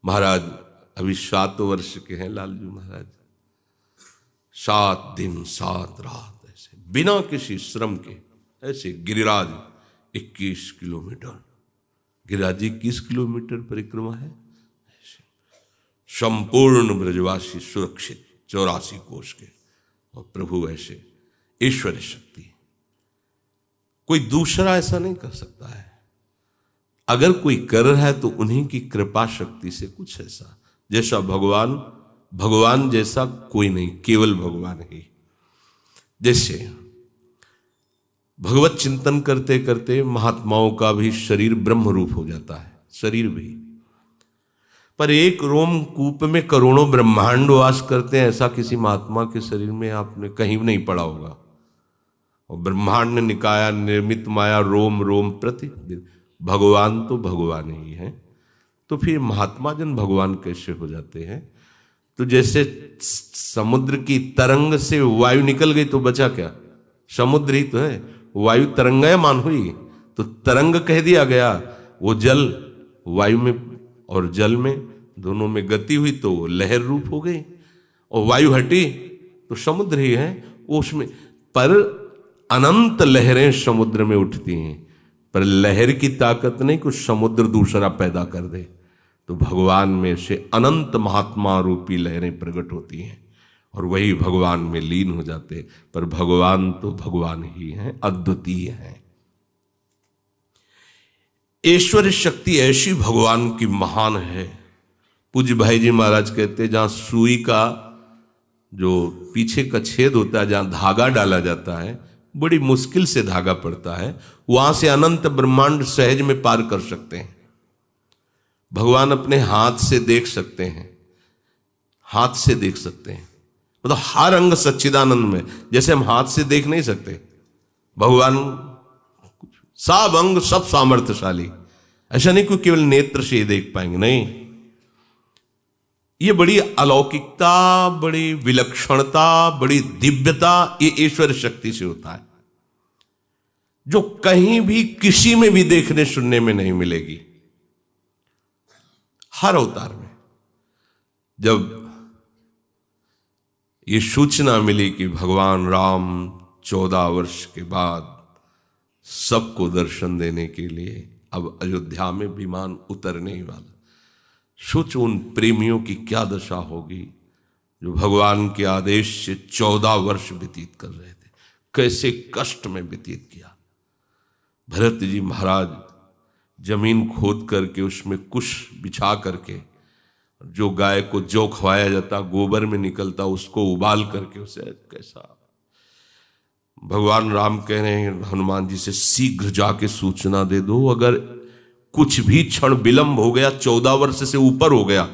महाराज अभी 7 वर्ष के हैं लालजू महाराज, 7 दिन 7 रात ऐसे बिना किसी श्रम के ऐसे गिरिराज 21 किलोमीटर, गिरिराज जी 21 किलोमीटर परिक्रमा है ऐसे, संपूर्ण ब्रजवासी सुरक्षित 84 कोष के, और प्रभु ऐसे ईश्वर शक्ति, कोई दूसरा ऐसा नहीं कर सकता है। अगर कोई कर रहा है तो उन्हीं की कृपा शक्ति से कुछ ऐसा, जैसा भगवान जैसा कोई नहीं, केवल भगवान ही। जैसे भगवत चिंतन करते करते महात्माओं का भी शरीर ब्रह्म रूप हो जाता है, शरीर भी, पर एक रोमकूप में करोड़ों ब्रह्मांड वास करते हैं, ऐसा किसी महात्मा के शरीर में आपने कहीं नहीं पढ़ा होगा। और ब्रह्मांड निकाया निर्मित माया रोम रोम प्रति, भगवान तो भगवान ही है, तो फिर महात्मा जन भगवान कैसे हो जाते हैं? तो जैसे समुद्र की तरंग से वायु निकल गई तो बचा क्या? समुद्र ही तो है, वायु तरंगायमान हुई तो तरंग कह दिया गया, वो जल वायु में और जल में दोनों में गति हुई तो वो लहर रूप हो गई, और वायु हटी तो समुद्र ही है वो उसमें। पर अनंत लहरें समुद्र में उठती हैं, पर लहर की ताकत नहीं कुछ समुद्र दूसरा पैदा कर दे। तो भगवान में से अनंत महात्मा रूपी लहरें प्रकट होती हैं और वही भगवान में लीन हो जाते। पर भगवान तो भगवान ही हैं, अद्वितीय हैं। ईश्वर शक्ति ऐसी भगवान की महान है। पूज्य भाई जी महाराज कहते जहां सुई का जो पीछे का छेद होता है, जहां धागा डाला जाता है, बड़ी मुश्किल से धागा पड़ता है, वहां से अनंत ब्रह्मांड सहज में पार कर सकते हैं। भगवान अपने हाथ से देख सकते हैं, हाथ से देख सकते हैं, मतलब हर अंग सच्चिदानंद में। जैसे हम हाथ से देख नहीं सकते, भगवान सब अंग सब सामर्थ्यशाली। ऐसा नहीं कोई केवल नेत्र से ही देख पाएंगे, नहीं। ये बड़ी अलौकिकता, बड़ी विलक्षणता, बड़ी दिव्यता ये ईश्वर शक्ति से होता है, जो कहीं भी किसी में भी देखने सुनने में नहीं मिलेगी। हर अवतार में जब ये सूचना मिली कि भगवान राम 14 वर्ष के बाद सबको दर्शन देने के लिए अब अयोध्या में विमान उतरने ही वाला, सोच उन प्रेमियों की क्या दशा होगी जो भगवान के आदेश से 14 वर्ष व्यतीत कर रहे थे, कैसे कष्ट में व्यतीत किया। भरत जी महाराज जमीन खोद करके उसमें कुश बिछा करके, जो गाय को जो खवाया जाता गोबर में निकलता उसको उबाल करके उसे, कैसा भगवान राम कह रहे हैं हनुमान जी से, शीघ्र जाके सूचना दे दो, अगर कुछ भी क्षण विलंब हो गया, 14 वर्ष से ऊपर हो गया,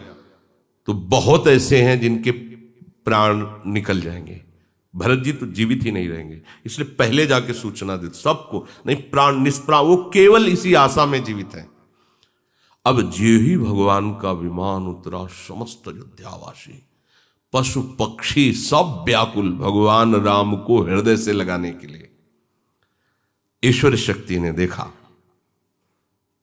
तो बहुत ऐसे हैं जिनके प्राण निकल जाएंगे। भरत जी तो जीवित ही नहीं रहेंगे, इसलिए पहले जाके सूचना दे सबको, नहीं प्राण निष्प्राण, वो केवल इसी आशा में जीवित हैं। अब जे ही भगवान का विमान उतरा, समस्त अयोध्यावासी पशु पक्षी सब व्याकुल भगवान राम को हृदय से लगाने के लिए। ईश्वर शक्ति ने देखा,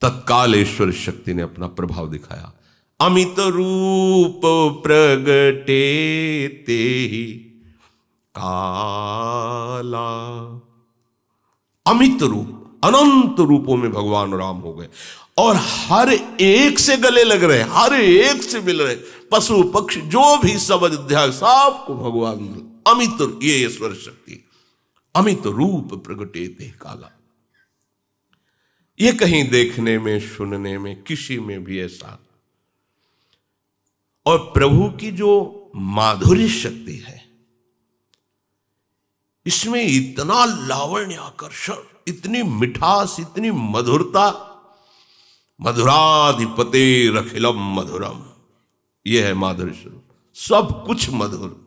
तत्काल ईश्वर शक्ति ने अपना प्रभाव दिखाया। अमित रूप प्रगटे ते ही काला, अमित रूप, अनंत रूपों में भगवान राम हो गए और हर एक से गले लग रहे, हर एक से मिल रहे, पशु पक्षी जो भी सब अयोध्या सबको भगवान अमित, ये ईश्वर शक्ति अमित रूप प्रगटे ते काला। ये कहीं देखने में सुनने में किसी में भी ऐसा। और प्रभु की जो माधुर्य शक्ति है, इसमें इतना लावण्य आकर्षण, इतनी मिठास, इतनी मधुरता, मधुराधिपते रखिलम मधुरम, यह है माधुर्य स्वरूप, सब कुछ मधुर।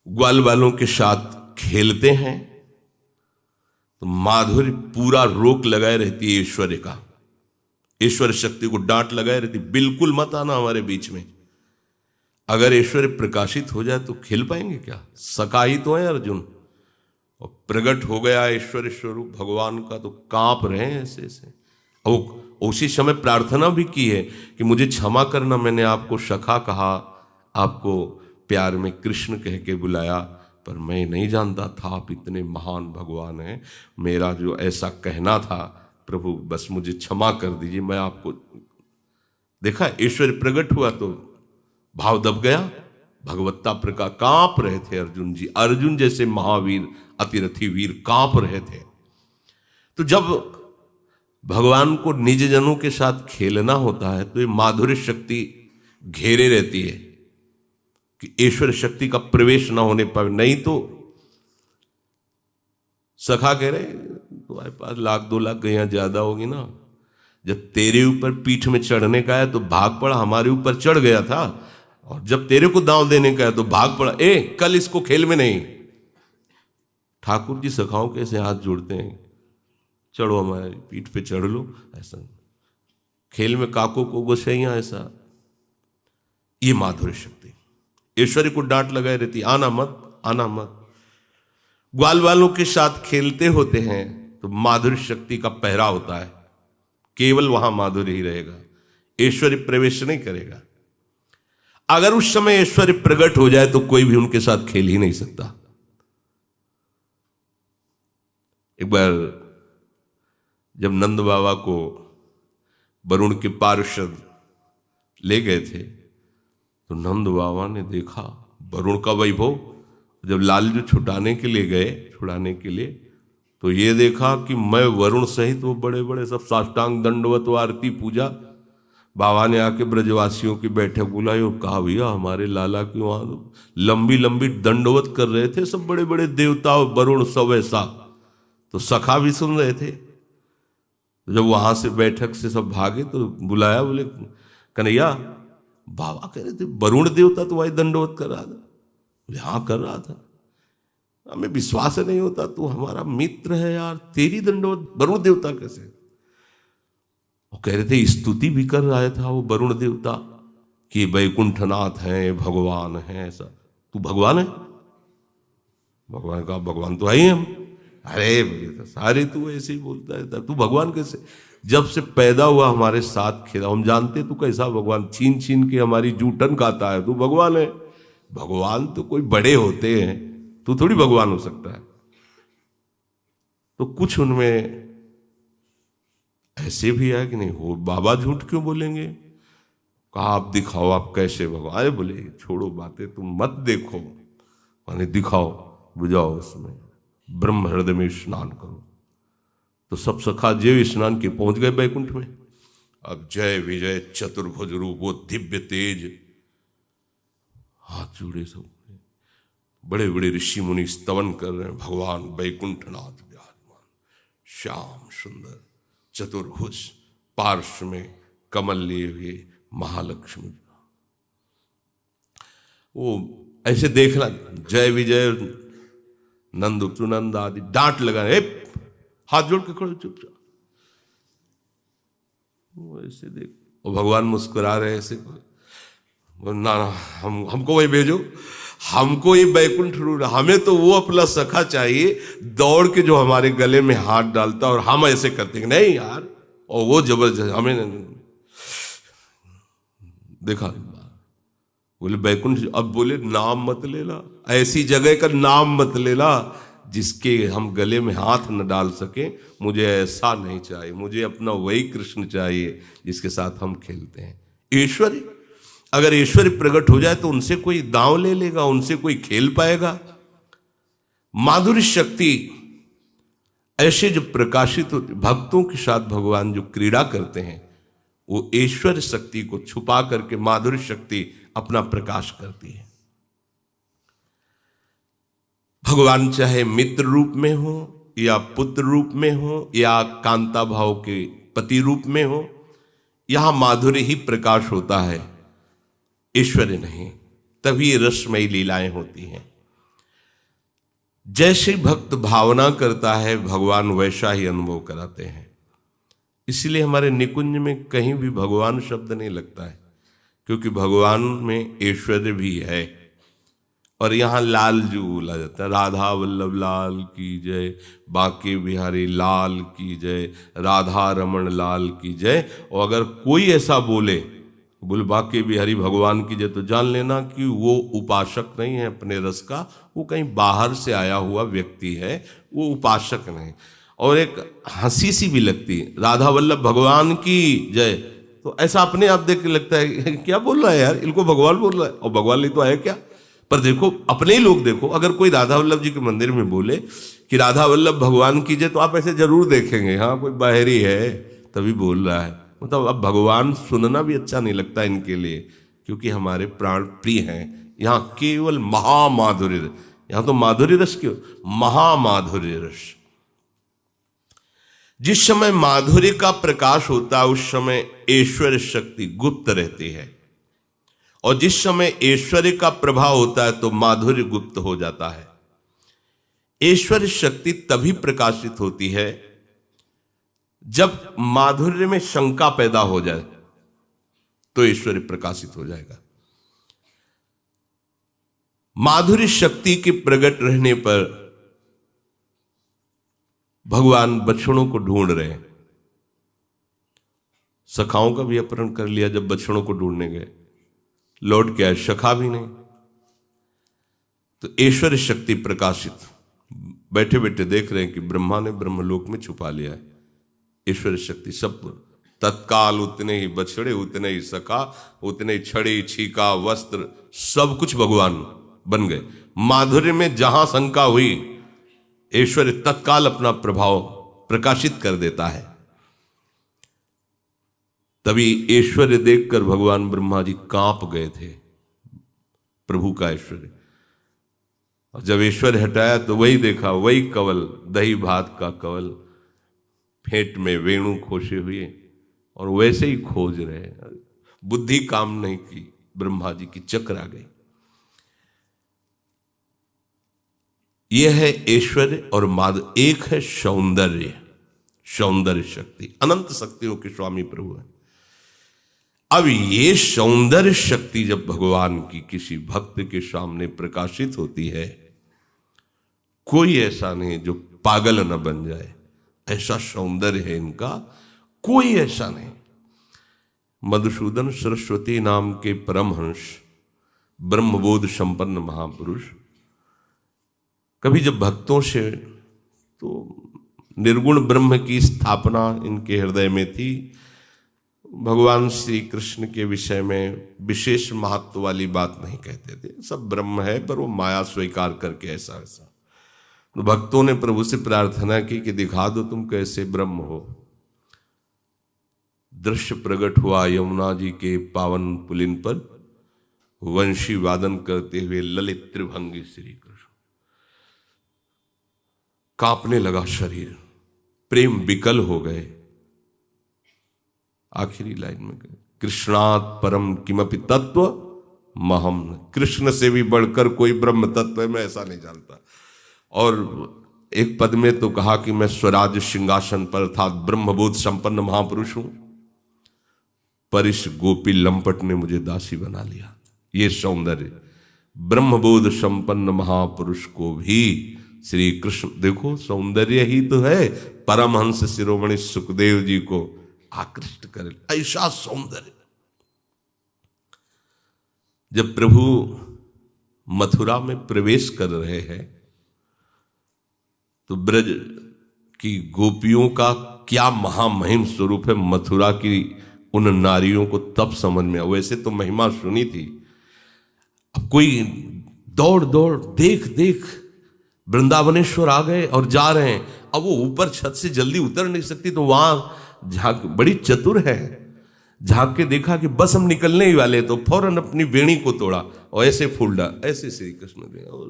ग्वाल वालों के साथ खेलते हैं तो माधुर्य पूरा रोक लगाए रहती है ईश्वर का, ईश्वर शक्ति को डांट लगाए रहती, बिल्कुल मत आना हमारे बीच में। अगर ऐश्वर्य प्रकाशित हो जाए तो खेल पाएंगे क्या? सखा ही तो है अर्जुन, और प्रकट हो गया ऐश्वर्य स्वरूप भगवान का तो कांप रहे हैं ऐसे ऐसे। और उसी समय प्रार्थना भी की है कि मुझे क्षमा करना, मैंने आपको सखा कहा, आपको प्यार में कृष्ण कह के बुलाया, पर मैं नहीं जानता था आप इतने महान भगवान हैं। मेरा जो ऐसा कहना था प्रभु, बस मुझे क्षमा कर दीजिए। मैं आपको देखा ऐश्वर्य प्रकट हुआ तो भाव दब गया, भगवत्ता प्रका कांप रहे थे अर्जुन जी। अर्जुन जैसे महावीर अतिरथी वीर कांप रहे थे। तो जब भगवान को निज जनों के साथ खेलना होता है तो ये माधुर्य शक्ति घेरे रहती है कि ईश्वर शक्ति का प्रवेश ना होने पर। नहीं तो सखा कह रहे तुम्हारे पास 1-2 लाख गैया ज्यादा होगी ना, जब तेरे ऊपर पीठ में चढ़ने का है तो भाग पड़ा, हमारे ऊपर चढ़ गया था, और जब तेरे को दांव देने का है तो भाग पड़ा। कल इसको खेल में नहीं। ठाकुर जी सखाओं कैसे हाथ जोड़ते हैं, चढ़ो हमारे पीठ पे चढ़ लो, ऐसा खेल में काकों को गोसैया, ऐसा। ये माधुर्य शक्ति ऐश्वर्य को डांट लगाए रहती, आना मत आना मत। ग्वाल वालों के साथ खेलते होते हैं तो माधुर्य शक्ति का पहरा होता है, केवल वहां माधुर्य ही रहेगा, ऐश्वर्य प्रवेश नहीं करेगा। अगर उस समय ऐश्वर्य प्रकट हो जाए तो कोई भी उनके साथ खेल ही नहीं सकता। एक बार जब नंद बाबा को वरुण के पार्षद ले गए थे तो नंद बाबा ने देखा वरुण का वैभव। जब लालजू छुड़ाने के लिए तो ये देखा कि मैं वरुण सहित वो बड़े बड़े सब साष्टांग दंडवत आरती पूजा। बाबा ने आके ब्रजवासियों की बैठक बुलाई और कहा भैया हमारे लाला की वहां लंबी लंबी दंडवत कर रहे थे सब बड़े बड़े देवता, वरुण सब ऐसा। तो सखा भी सुन रहे थे। तो जब वहां से बैठक से सब भागे तो बुलाया, बोले कन्हैया बाबा कह रहे थे वरुण देवता तो वही दंडवत कर रहा था। बोले हाँ कर रहा था, हमें विश्वास नहीं होता, तू हमारा मित्र है यार, तेरी दंडवत वरुण देवता कैसे? वो कह रहे थे स्तुति भी कर रहा था वो वरुण देवता कि वैकुंठनाथ हैं, भगवान हैं, ऐसा। तू भगवान है? भगवान का भगवान तो है ही हम। अरे भैया सारे तू ऐसे ही बोलता है, तू भगवान कैसे? जब से पैदा हुआ हमारे साथ खेला, हम जानते तू कैसा भगवान, छीन छीन के हमारी जूठन खाता है, तू भगवान है। भगवान तो कोई बड़े होते हैं, तू थोड़ी भगवान हो सकता है। तो कुछ उनमें ऐसे भी है कि नहीं हो, बाबा झूठ क्यों बोलेंगे? कहा आप दिखाओ आप कैसे भगवान। अरे बोले छोड़ो बातें, तुम मत देखो, माने दिखाओ, बुझाओ, उसमें ब्रह्म हृदय में स्नान करो। तो सब सखा जय स्नान के पहुंच गए बैकुंठ में। अब जय विजय चतुर्भुज रूप, वो दिव्य तेज, हाथ जोड़े सब, बड़े बड़े ऋषि मुनि स्तवन कर रहे हैं, भगवान बैकुंठनाथ विराजमान, श्याम सुंदर चतुर्भुज, पार्श्व में कमल लिए हुए महालक्ष्मी। वो ऐसे देखना, जय विजय नंद सुनंद आदि डांट लगाए, हाथ जोड़ के खड़े चुपचाप। वो ऐसे देख, और भगवान मुस्कुरा रहे ऐसे, ना हमको वही भेजो, हमको ये बैकुंठ रूप, हमें तो वो अपना सखा चाहिए दौड़ के जो हमारे गले में हाथ डालता और हम ऐसे करते नहीं यार, और वो जबरदस्त हमें देखा। बोले बैकुंठ, अब बोले नाम मत लेना, ऐसी जगह का नाम मत लेना जिसके हम गले में हाथ न डाल सके। मुझे ऐसा नहीं चाहिए, मुझे अपना वही कृष्ण चाहिए जिसके साथ हम खेलते हैं। ईश्वरी, अगर ईश्वरी प्रकट हो जाए तो उनसे कोई दांव ले लेगा, उनसे कोई खेल पाएगा? माधुर्य शक्ति ऐसे जो प्रकाशित होती, भक्तों के साथ भगवान जो क्रीड़ा करते हैं, वो ईश्वर शक्ति को छुपा करके माधुर्य शक्ति अपना प्रकाश करती है। भगवान चाहे मित्र रूप में हो या पुत्र रूप में हो या कांता भाव के पति रूप में हो, यहां माधुर्य ही प्रकाश होता है, ईश्वरी नहीं। तभी रसमयी लीलाएं होती हैं। जैसे भक्त भावना करता है भगवान वैसा ही अनुभव कराते हैं। इसीलिए हमारे निकुंज में कहीं भी भगवान शब्द नहीं लगता है, क्योंकि भगवान में ऐश्वर्य भी है। और यहाँ लाल जो बोला जाता है, राधा वल्लभ लाल की जय, बांके बिहारी लाल की जय, राधा रमन लाल की जय। और अगर कोई ऐसा बोले बांके बिहारी भगवान की जय, तो जान लेना कि वो उपासक नहीं है अपने रस का, वो कहीं बाहर से आया हुआ व्यक्ति है, वो उपासक नहीं। और एक हंसी सी भी लगती है, राधा वल्लभ भगवान की जय, तो ऐसा अपने आप देख के लगता है क्या बोल रहा है यार, इनको भगवान बोल रहा है, और भगवान नहीं तो है क्या। पर देखो अपने ही लोग देखो, अगर कोई राधा वल्लभ जी के मंदिर में बोले कि राधा वल्लभ भगवान की जय, तो आप ऐसे जरूर देखेंगे, हाँ कोई बाहरी है तभी बोल रहा है। मतलब अब भगवान सुनना भी अच्छा नहीं लगता इनके लिए, क्योंकि हमारे प्राण प्रिय हैं। यहाँ केवल महामाधुर्य, यहाँ तो माधुर्य रस क्यों, महामाधुर्य रस। जिस समय माधुर्य का प्रकाश होता है उस समय ऐश्वर्य शक्ति गुप्त रहती है, और जिस समय ऐश्वर्य का प्रभाव होता है तो माधुर्य गुप्त हो जाता है। ऐश्वर्य शक्ति तभी प्रकाशित होती है जब माधुर्य में शंका पैदा हो जाए, तो ऐश्वर्य प्रकाशित हो जाएगा। माधुर्य शक्ति के प्रकट रहने पर भगवान बछड़ों को ढूंढ रहे हैं। सखाओं का भी अपहरण कर लिया जब बछड़ों को ढूंढने गए, लौट के आए सखा भी नहीं। तो ऐश्वर्य शक्ति प्रकाशित, बैठे बैठे देख रहे हैं कि ब्रह्मा ने ब्रह्मलोक में छुपा लिया है ऐश्वर्य शक्ति। सब तत्काल उतने ही बछड़े, उतने ही सखा, उतने ही छड़ी छीका वस्त्र, सब कुछ भगवान बन गए। माधुर्य में जहां शंका हुई, ऐश्वर्य तत्काल अपना प्रभाव प्रकाशित कर देता है। तभी ऐश्वर्य देखकर भगवान ब्रह्मा जी कांप गए थे, प्रभु का ऐश्वर्य। और जब ऐश्वर्य हटाया तो वही देखा, वही कवल, दही भात का कवल, फेंट में वेणु खोसे हुए, और वैसे ही खोज रहे। बुद्धि काम नहीं की, ब्रह्मा जी की चक्र आ गई। यह है ऐश्वर्य और माधुर्य। एक है सौंदर्य, सौंदर्य शक्ति, अनंत शक्तियों के स्वामी प्रभु है। अब ये सौंदर्य शक्ति जब भगवान की किसी भक्त के सामने प्रकाशित होती है, कोई ऐसा नहीं जो पागल न बन जाए, ऐसा सौंदर्य है इनका, कोई ऐसा नहीं। मधुसूदन सरस्वती नाम के परमहंस, ब्रह्मबोध संपन्न महापुरुष, कभी जब भक्तों से, तो निर्गुण ब्रह्म की स्थापना इनके हृदय में थी, भगवान श्री कृष्ण के विषय में विशेष महत्व वाली बात नहीं कहते थे, सब ब्रह्म है, पर वो माया स्वीकार करके ऐसा ऐसा। तो भक्तों ने प्रभु से प्रार्थना की कि दिखा दो तुम कैसे ब्रह्म हो। दृश्य प्रकट हुआ यमुना जी के पावन पुलिन पर, वंशी वादन करते हुए ललित त्रिभंगी श्री कृष्ण। कांपने लगा शरीर, प्रेम विकल हो गए। आखिरी लाइन में गए, कृष्णात् परम किमपि तत्व महम, कृष्ण से भी बढ़कर कोई ब्रह्म तत्व है, मैं ऐसा नहीं जानता। और एक पद में तो कहा कि मैं स्वराज सिंहासन पर अर्थात ब्रह्मबोध संपन्न महापुरुष हूं, पर इस गोपी लंपट ने मुझे दासी बना लिया। ये सौंदर्य, ब्रह्मबोध संपन्न महापुरुष को भी श्री कृष्ण, देखो सौंदर्य ही तो है परमहंस शिरोमणि सुखदेव जी को आकृष्ट करे, ऐसा सौंदर्य। जब प्रभु मथुरा में प्रवेश कर रहे हैं तो ब्रज की गोपियों का क्या महामहिम स्वरूप है, मथुरा की उन नारियों को तब समझ में आया। वैसे तो महिमा सुनी थी, अब कोई दौड़ दौड़ देख देख वृंदावनेश्वर आ गए और जा रहे हैं। अब वो ऊपर छत से जल्दी उतर नहीं सकती, तो वहां झांक, बड़ी चतुर है, झांक के देखा कि बस हम निकलने ही वाले, तो फौरन अपनी वेणी को तोड़ा और ऐसे फूल्डा, ऐसे श्री कृष्ण ने। और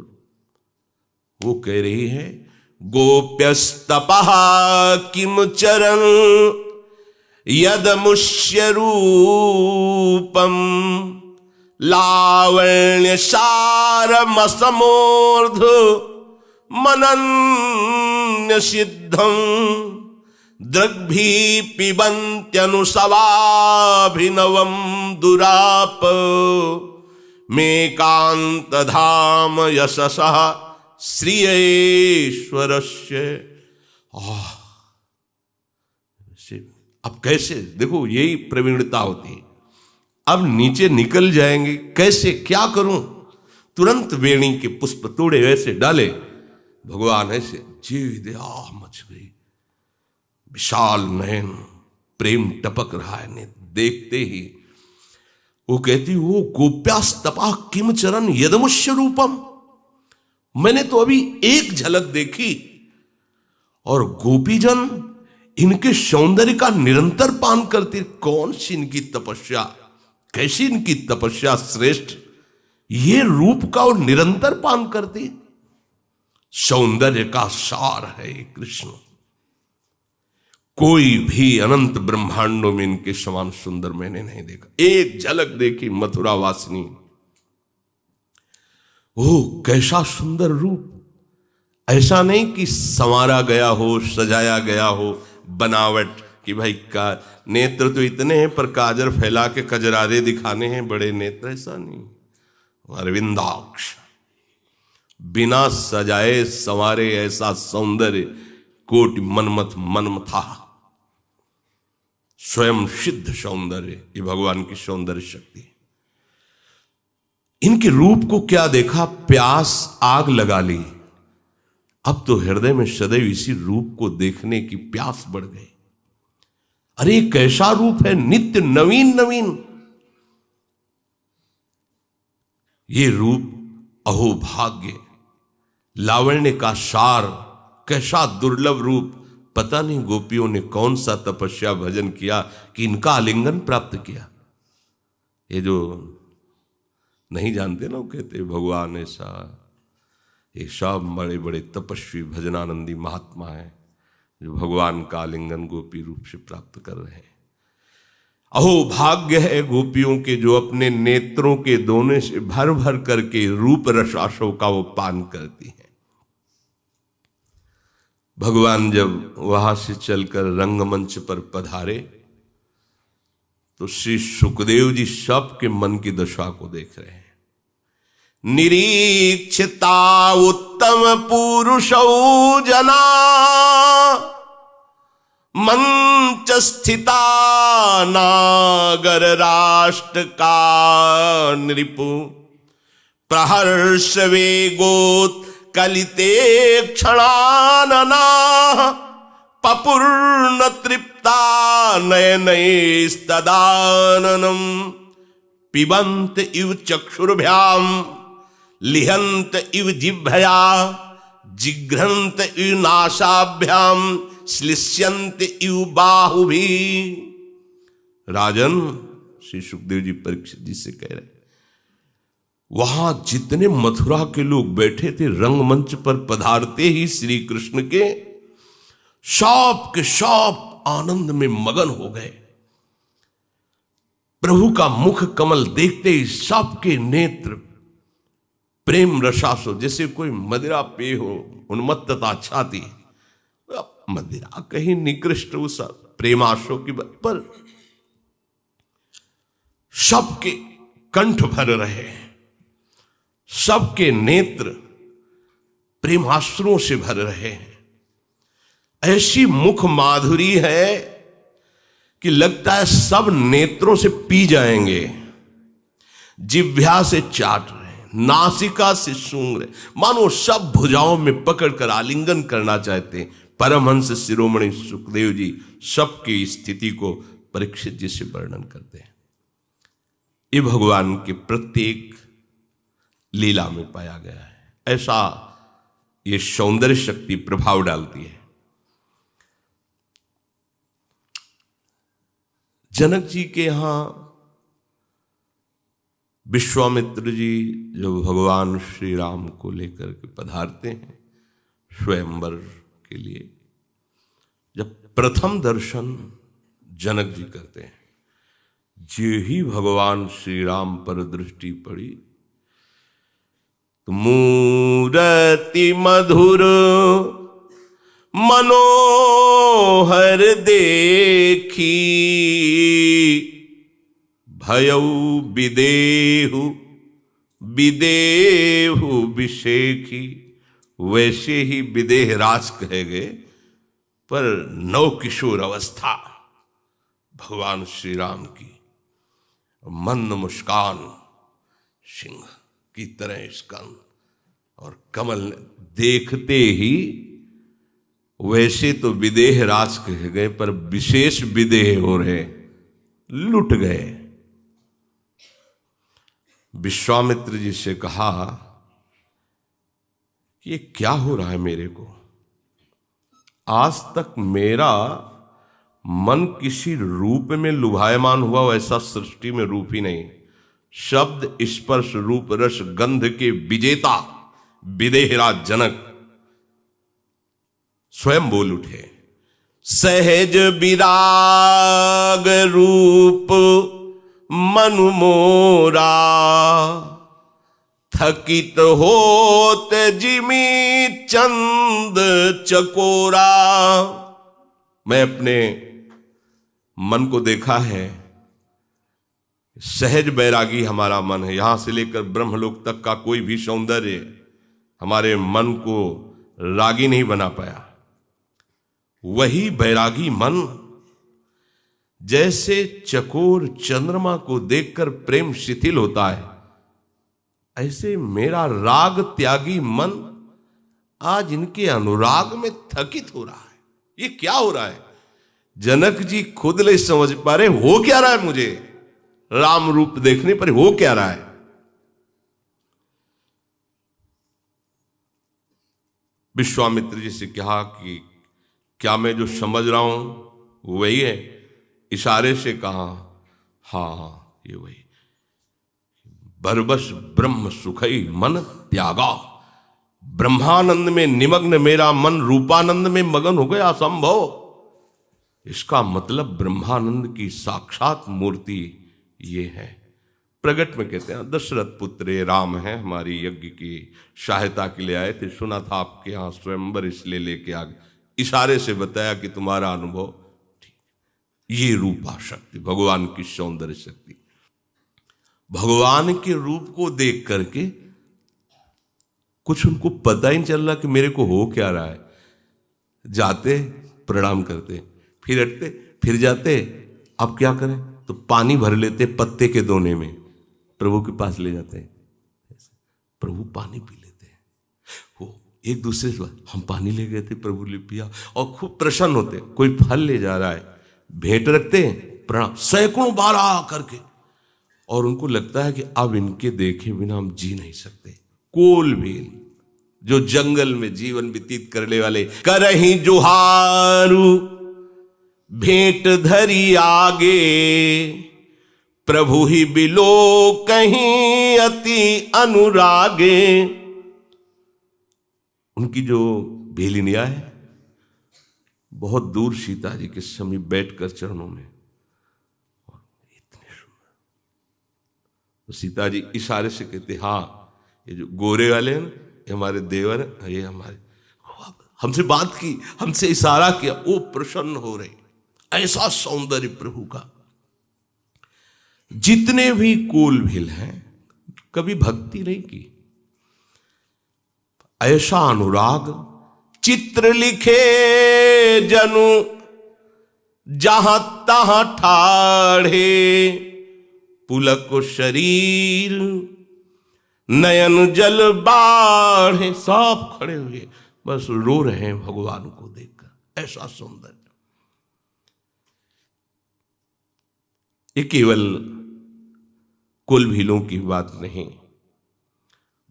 वो कह रही है, गोप्यस्तपः किम चरन यदमुष्य रूपम लावण्य सारमसमूर्ध मनन्य सिद्धं दृग्भी पिबन्त्यनुसवाभिनवं दुराप मेकांत धाम यशसः श्रियेश्वरस्य। अब कैसे, देखो यही प्रवीणता होती है। अब नीचे निकल जाएंगे, कैसे, क्या करूं? तुरंत वेणी के पुष्प तोड़े, ऐसे डाले, भगवान ऐसे दया मच गई, विशाल नयन, प्रेम टपक रहा है ने देखते ही। वो कहती, वो गोप्यास्तपा किम चरण यदमुष्य रूपम। मैंने तो अभी एक झलक देखी और गोपीजन इनके सौंदर्य का निरंतर पान करते। कौन सी इनकी तपस्या, कैसी इनकी तपस्या श्रेष्ठ, ये रूप का और निरंतर पान करती। सौंदर्य का सार है ये कृष्ण। कोई भी अनंत ब्रह्मांडों में इनके समान सुंदर मैंने नहीं देखा। एक झलक देखी मथुरा वासिनी, ओ कैसा सुंदर रूप। ऐसा नहीं कि संवारा गया हो, सजाया गया हो, बनावट कि भाई का नेत्र तो इतने हैं पर काजर फैला के कजरारे दिखाने हैं बड़े नेत्र, ऐसा नहीं। अरविंदाक्ष, बिना सजाए संवारे ऐसा सौंदर्य कोटि मनमथ मनमथा, स्वयं सिद्ध सौंदर्य, ये भगवान की सौंदर्य शक्ति। इनके रूप को क्या देखा, प्यास आग लगा ली। अब तो हृदय में सदैव इसी रूप को देखने की प्यास बढ़ गई। अरे कैसा रूप है, नित्य नवीन नवीन। ये रूप अहो भाग्य, लावण्य का सार, कैसा दुर्लभ रूप। पता नहीं गोपियों ने कौन सा तपस्या भजन किया कि इनका आलिंगन प्राप्त किया। ये जो नहीं जानते ना, वो कहते भगवान ऐसा, ये सब बड़े बड़े तपस्वी भजनानंदी महात्मा हैं जो भगवान का आलिंगन गोपी रूप से प्राप्त कर रहे हैं। अहो भाग्य है गोपियों के जो अपने नेत्रों के दोने से भर भर करके रूप रसाशों का वो पान करती हैं। भगवान जब वहां से चलकर रंगमंच पर पधारे तो श्री सुखदेव जी सबके मन की दशा को देख रहे हैं। निरीक्षिता उत्तम पुरुषौ जना, मंच स्थिता नागर राष्ट्र का नृपु, प्रहर्ष वेगोत कलिते क्षणानना, पपूर्ण तृप्ता नयनैस्तदाननम, पिबंत इव चक्षुर्भ्याम, लिहंत इव जिह्वया, जिघ्रंत इव नासाभ्याम, श्लिष्यंत इव बाहुभी। राजन, श्री सुखदेव जी परीक्षित जी से कह रहे, वहां जितने मथुरा के लोग बैठे थे रंगमंच पर पधारते ही श्री कृष्ण के सब आनंद में मगन हो गए। प्रभु का मुख कमल देखते ही सबके नेत्र प्रेम रसासो, जैसे कोई मदिरा पे हो, उन्मत्तता छाती। मदिरा कहीं निकृष्ट उस प्रेमाशो की, पर सबके कंठ भर रहे, सबके नेत्र प्रेमाश्रुओं से भर रहे हैं। ऐसी मुख माधुरी है कि लगता है सब नेत्रों से पी जाएंगे। जिह्वा से चाट रहे हैं, नासिका से सूंघ रहे, मानो सब भुजाओं में पकड़कर आलिंगन करना चाहते हैं। परमहंस शिरोमणि सुखदेव जी सबकी स्थिति को परीक्षित जी से वर्णन करते हैं। ये भगवान के प्रत्येक लीला में पाया गया है। ऐसा ये सौंदर्य शक्ति प्रभाव डालती है। जनक जी के यहां विश्वामित्र जी जब भगवान श्री राम को लेकर के पधारते हैं स्वयंवर के लिए, जब प्रथम दर्शन जनक जी करते हैं, जे ही भगवान श्री राम पर दृष्टि पड़ी तो मूरति मधुर मनोहर देखी, भयउ विदेहु विदेहु विषेखी। वैसे ही विदेह राज कहे गए, पर नव किशोर अवस्था भगवान श्री राम की, मंद मुस्कान सिंह की तरह स्कंद और कमल देखते ही वैसे तो विदेह राज कहे गए, पर विशेष विदेह हो रहे, लुट गए। विश्वामित्र जी से कहा कि ये क्या हो रहा है मेरे को, आज तक मेरा मन किसी रूप में लुभायमान हुआ, वैसा सृष्टि में रूप ही नहीं। शब्द स्पर्श रूप रस गंध के विजेता विदेहराज जनक स्वयं बोल उठे, सहज विराग रूप मनु मोरा, थकित होत जिमी चंद चकोरा। मैं अपने मन को देखा है, सहज बैरागी हमारा मन है। यहां से लेकर ब्रह्मलोक तक का कोई भी सौंदर्य हमारे मन को रागी नहीं बना पाया। वही बैरागी मन जैसे चकोर चंद्रमा को देखकर प्रेम शिथिल होता है, ऐसे मेरा राग त्यागी मन आज इनके अनुराग में थकित हो रहा है। ये क्या हो रहा है? जनक जी खुद नहीं समझ पा रहे हो क्या रहा है। मुझे राम रूप देखने पर हो क्या रहा है। विश्वामित्र जी से कहा कि क्या मैं जो समझ रहा हूं वही है? इशारे से कहा हाँ ये वही। बरबस ब्रह्म सुखई मन त्यागा, ब्रह्मानंद में निमग्न मेरा मन रूपानंद में मगन हो गया असंभव। इसका मतलब ब्रह्मानंद की साक्षात मूर्ति ये है। प्रगट में कहते हैं दशरथ पुत्र राम है, हमारी यज्ञ की सहायता के लिए आए थे, सुना था आपके यहां स्वयंवर इसलिए लेके आ गए। इशारे से बताया कि तुम्हारा अनुभव ठीक। ये रूपा शक्ति भगवान की सौंदर्य शक्ति। भगवान के रूप को देख करके कुछ उनको पता ही नहीं चल रहा कि मेरे को हो क्या रहा है। जाते प्रणाम करते, फिर हटते, फिर जाते। अब क्या करें तो पानी भर लेते पत्ते के दोने में, प्रभु के पास ले जाते हैं, प्रभु पानी पी लेते हैं। वो एक दूसरे से हम पानी ले गए थे, प्रभु ले पिया, और खूब प्रसन्न होते। कोई फल ले जा रहा है, भेंट रखते हैं, प्रणाम सैकड़ों बार आ करके, और उनको लगता है कि अब इनके देखे बिना हम जी नहीं सकते। कोल भील जो जंगल में जीवन व्यतीत करने वाले, करही जुहारू भेंट धरी आगे, प्रभु ही बिलो कहीं अति अनुरागे। उनकी जो भेलिनिया है बहुत दूर सीता जी के समीप बैठकर चरणों में, इतने सुंदर। तो सीता जी इशारे से कहते हाँ ये जो गोरे वाले हैं ये हमारे देवर, ये हमारे, हमसे बात की, हमसे इशारा किया, वो प्रसन्न हो रहे। ऐसा सौंदर्य प्रभु का। जितने भी कोल भील हैं कभी भक्ति नहीं की, ऐसा अनुराग। चित्र लिखे जनु जहां तहां ठाढ़े, पुलक शरीर नयन जल बाढ़े। सब खड़े हुए बस रो रहे हैं भगवान को देखकर। ऐसा सौंदर्य। ये केवल कुल भीलों की बात नहीं,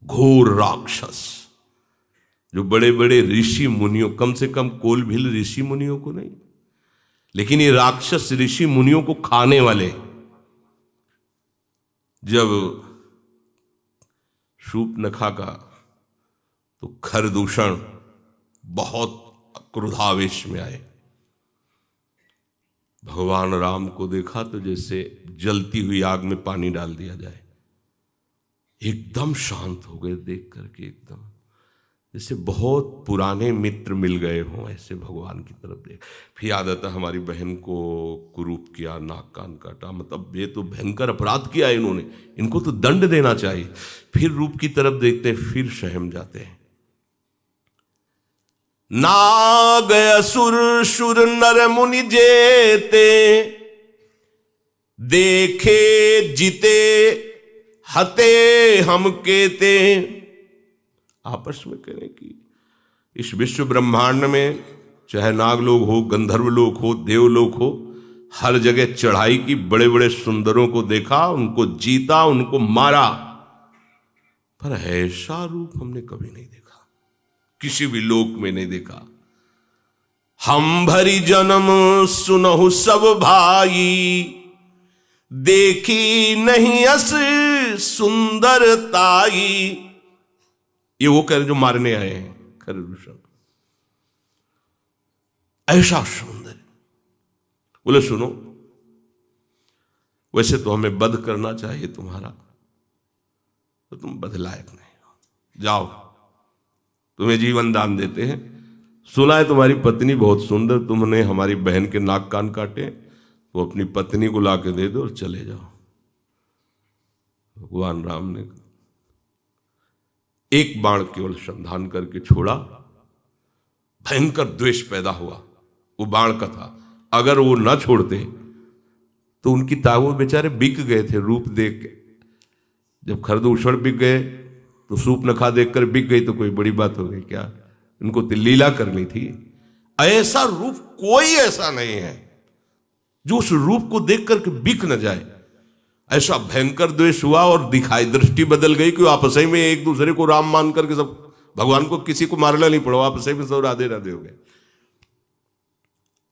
घोर राक्षस जो बड़े बड़े ऋषि मुनियों, कम से कम कोल भील ऋषि मुनियों को नहीं, लेकिन ये राक्षस ऋषि मुनियों को खाने वाले, जब शूर्पणखा का तो खरदूषण बहुत क्रोधावेश में आए। भगवान राम को देखा तो जैसे जलती हुई आग में पानी डाल दिया जाए। एकदम शांत हो गए देख करके। एकदम जैसे बहुत पुराने मित्र मिल गए हों, ऐसे भगवान की तरफ देख। फिर याद आता हमारी बहन को कुरूप किया, नाक कान काटा, मतलब ये तो भयंकर अपराध किया है इन्होंने, इनको तो दंड देना चाहिए। फिर रूप की तरफ देखते हैं, फिर सहम जाते हैं। नाग असुर सुर नर मुनि जेते, देखे जीते हते हम केते। आपस में करें कि इस विश्व ब्रह्मांड में चाहे नागलोक हो, गंधर्व लोक हो, देवलोक हो, हर जगह चढ़ाई की, बड़े बड़े सुंदरों को देखा, उनको जीता, उनको मारा, पर ऐसा रूप हमने कभी नहीं देखा, किसी भी लोक में नहीं देखा। हम भरी जन्म सुनहु सब भाई, देखी नहीं अस सुंदरताई। ये वो कह रहे जो मारने आए हैं खरदूषण, ऐसा सुंदर। बोले सुनो, वैसे तो हमें वध करना चाहिए तुम्हारा, तो तुम वध लायक नहीं हो, जाओ तुम्हें जीवन दान देते हैं। सुना है तुम्हारी पत्नी बहुत सुंदर, तुमने हमारी बहन के नाक कान काटे, तो अपनी पत्नी को लाके दे दो और चले जाओ। भगवान राम ने एक बाण केवल संधान करके छोड़ा, भयंकर द्वेष पैदा हुआ, वो बाण का था। अगर वो ना छोड़ते तो उनकी ताऊ बेचारे बिक गए थे रूप देख के। जब खरदूषण बिक गए तो सूप नखा देखकर बिक गई, तो कोई बड़ी बात हो गई क्या? इनको तो लीला करनी थी। ऐसा रूप कोई ऐसा नहीं है जो उस रूप को देख करके बिक न जाए। ऐसा भयंकर द्वेष हुआ और दिखाई दृष्टि बदल गई कि आपस में एक दूसरे को राम मान करके सब, भगवान को किसी को मारना नहीं पड़ा, आपस में सब राधे राधे हो गए।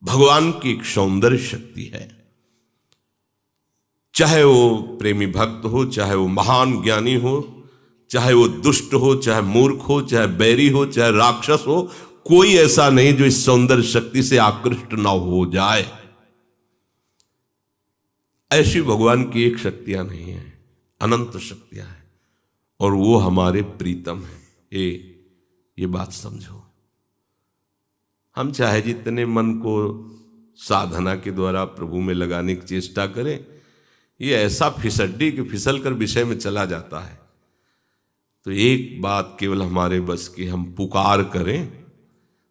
भगवान की एक सौंदर्य शक्ति है, चाहे वो प्रेमी भक्त हो, चाहे वो महान ज्ञानी हो, चाहे वो दुष्ट हो, चाहे मूर्ख हो, चाहे बैरी हो, चाहे राक्षस हो, कोई ऐसा नहीं जो इस सौंदर्य शक्ति से आकृष्ट ना हो जाए। ऐसी भगवान की एक शक्तियां नहीं है, अनंत शक्तियां हैं, और वो हमारे प्रीतम है। ये बात समझो। हम चाहे जितने मन को साधना के द्वारा प्रभु में लगाने की चेष्टा करें, ये ऐसा फिसड्डी कि फिसल कर विषय में चला जाता है। तो एक बात केवल हमारे बस की, हम पुकार करें।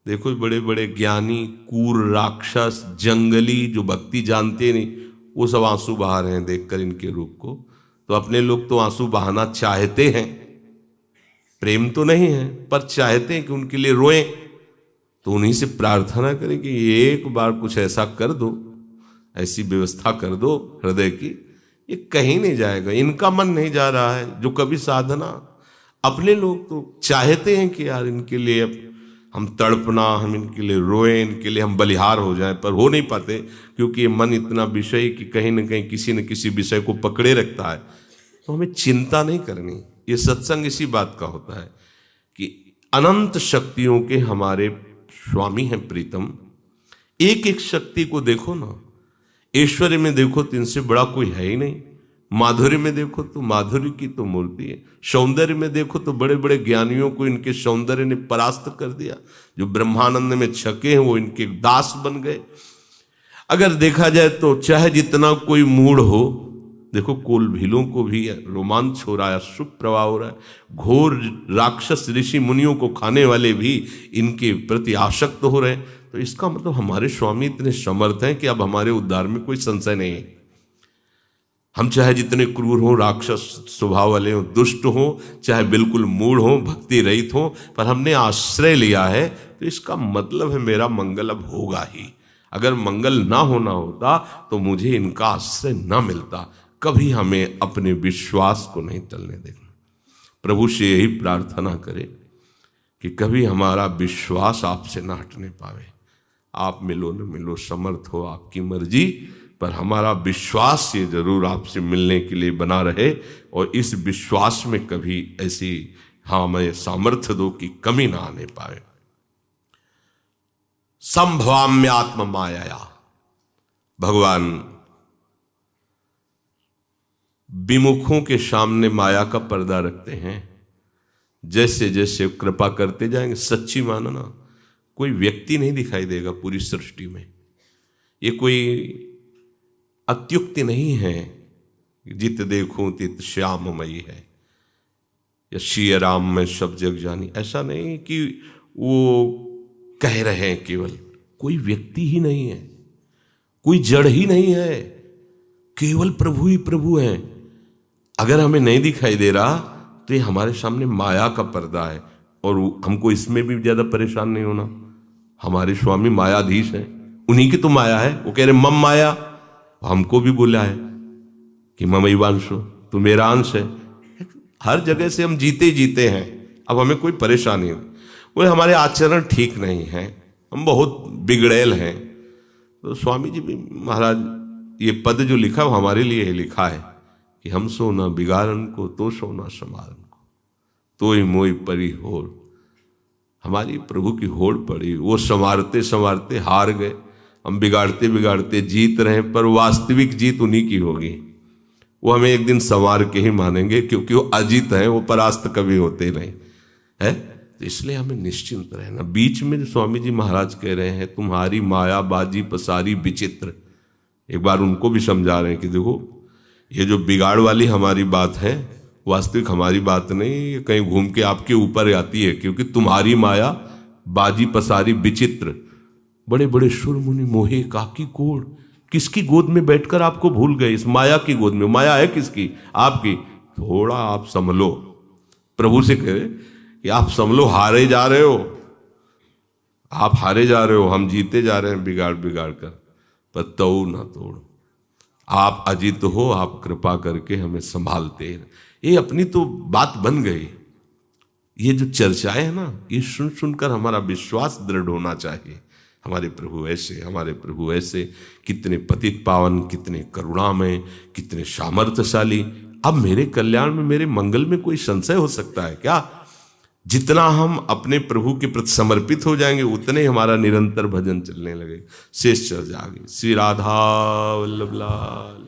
देखो बड़े बड़े ज्ञानी, कूर, राक्षस, जंगली, जो भक्ति जानते नहीं, वो सब आंसू बहा रहे हैं देखकर इनके रूप को। तो अपने लोग तो आंसू बहाना चाहते हैं, प्रेम तो नहीं है, पर चाहते हैं कि उनके लिए रोएं। तो उन्हीं से प्रार्थना करें कि एक बार कुछ ऐसा कर दो, ऐसी व्यवस्था कर दो हृदय की, ये कहीं नहीं जाएगा। इनका मन नहीं जा रहा है, जो कभी साधना, अपने लोग तो चाहते हैं कि यार इनके लिए हम तड़पना, हम इनके लिए रोएं, इनके लिए हम बलिहार हो जाएं, पर हो नहीं पाते, क्योंकि ये मन इतना विषय कि कहीं न कहीं किसी न किसी विषय को पकड़े रखता है। तो हमें चिंता नहीं करनी। ये सत्संग इसी बात का होता है कि अनंत शक्तियों के हमारे स्वामी हैं प्रीतम। एक एक शक्ति को देखो ना, ऐश्वर्य में देखो तो इनसे बड़ा कोई है ही नहीं, माधुर्य में देखो तो माधुर्य की तो मूर्ति है, सौंदर्य में देखो तो बड़े बड़े ज्ञानियों को इनके सौंदर्य ने परास्त कर दिया। जो ब्रह्मानंद में छके हैं वो इनके दास बन गए। अगर देखा जाए तो चाहे जितना कोई मूढ़ हो, देखो कोल भीलों को भी रोमांच हो रहा है, शुभ प्रवाह हो रहा है। घोर राक्षस ऋषि मुनियों को खाने वाले भी इनके प्रति आसक्त हो रहे हैं। तो इसका मतलब हमारे स्वामी इतने समर्थ हैं कि अब हमारे उद्धार में कोई संशय नहीं है। हम चाहे जितने क्रूर हों, राक्षस स्वभाव वाले हों, दुष्ट हों, चाहे बिल्कुल मूढ़ हों, भक्ति रहित हों, पर हमने आश्रय लिया है, तो इसका मतलब है मेरा मंगल अब होगा ही। अगर मंगल ना होना होता तो मुझे इनका आश्रय ना मिलता। कभी हमें अपने विश्वास को नहीं टलने देना। प्रभु से यही प्रार्थना करें कि कभी हमारा विश्वास आपसे ना हटने पावे। आप मिलो न मिलो, समर्थ हो आपकी मर्जी, पर हमारा विश्वास ये जरूर आपसे मिलने के लिए बना रहे, और इस विश्वास में कभी ऐसी हमें सामर्थ्य दो कि कमी ना आने पाए। संभवाम्य आत्म माया, भगवान विमुखों के सामने माया का पर्दा रखते हैं। जैसे जैसे कृपा करते जाएंगे, सच्ची मानो ना, कोई व्यक्ति नहीं दिखाई देगा पूरी सृष्टि में। ये कोई अत्युक्ति नहीं है, जित देखूं तित श्याममयी है, या श्री राम में सब जग जानी, ऐसा नहीं कि वो कह रहे हैं केवल। कोई व्यक्ति ही नहीं है, कोई जड़ ही नहीं है, केवल प्रभु ही प्रभु है। अगर हमें नहीं दिखाई दे रहा तो ये हमारे सामने माया का पर्दा है, और हमको इसमें भी ज्यादा परेशान नहीं होना। हमारे स्वामी मायाधीश हैं, उन्हीं की तो माया है। वो कह रहे मम माया, हमको भी बोला है कि ममई वांशो, तू मेरा अंश है। हर जगह से हम जीते जीते हैं, अब हमें कोई परेशानी नहीं। वो हमारे आचरण ठीक नहीं है, हम बहुत बिगड़ैल हैं। तो स्वामी जी भी महाराज ये पद जो लिखा वो हमारे लिए ही लिखा है कि हम सो न बिगाड़न को, तो सो न समारन को, तो ही मोई परी होड़। हमारी प्रभु की होड़ पड़ी, वो संवारते संवारते हार गए, हम बिगाड़ते बिगाड़ते जीत रहे, पर वास्तविक जीत उन्हीं की होगी। वो हमें एक दिन संवार के ही मानेंगे, क्योंकि वो अजीत हैं, वो परास्त कभी होते नहीं है। तो इसलिए हमें निश्चिंत रहना। बीच में स्वामी जी महाराज कह रहे हैं तुम्हारी माया बाजी पसारी विचित्र, एक बार उनको भी समझा रहे हैं कि देखो ये जो बिगाड़ वाली हमारी बात है वास्तविक हमारी बात नहीं, ये कहीं घूम के आपके ऊपर आती है, क्योंकि तुम्हारी माया बाजी पसारी विचित्र, बड़े बड़े सुर मुनि मोहे काकी कोड़। किसकी गोद में बैठकर आपको भूल गए? इस माया की गोद में। माया है किसकी? आपकी। थोड़ा आप संभलो, प्रभु से कहे कि आप संभलो, हारे जा रहे हो, आप हारे जा रहे हो, हम जीते जा रहे हैं बिगाड़ बिगाड़ कर, पर तऊ ना तोड़। आप अजित हो, आप कृपा करके हमें संभालते हैं। ये अपनी तो बात बन गई। ये जो चर्चाएं है ना, ये सुन सुनकर हमारा विश्वास दृढ़ होना चाहिए। हमारे प्रभु ऐसे, हमारे प्रभु ऐसे, कितने पतित पावन, कितने करुणामय, कितने सामर्थ्यशाली। अब मेरे कल्याण में, मेरे मंगल में कोई संशय हो सकता है क्या? जितना हम अपने प्रभु के प्रति समर्पित हो जाएंगे उतने हमारा निरंतर भजन चलने लगे, शेष चल जाएंगे। श्री राधा वल्लभ लाल।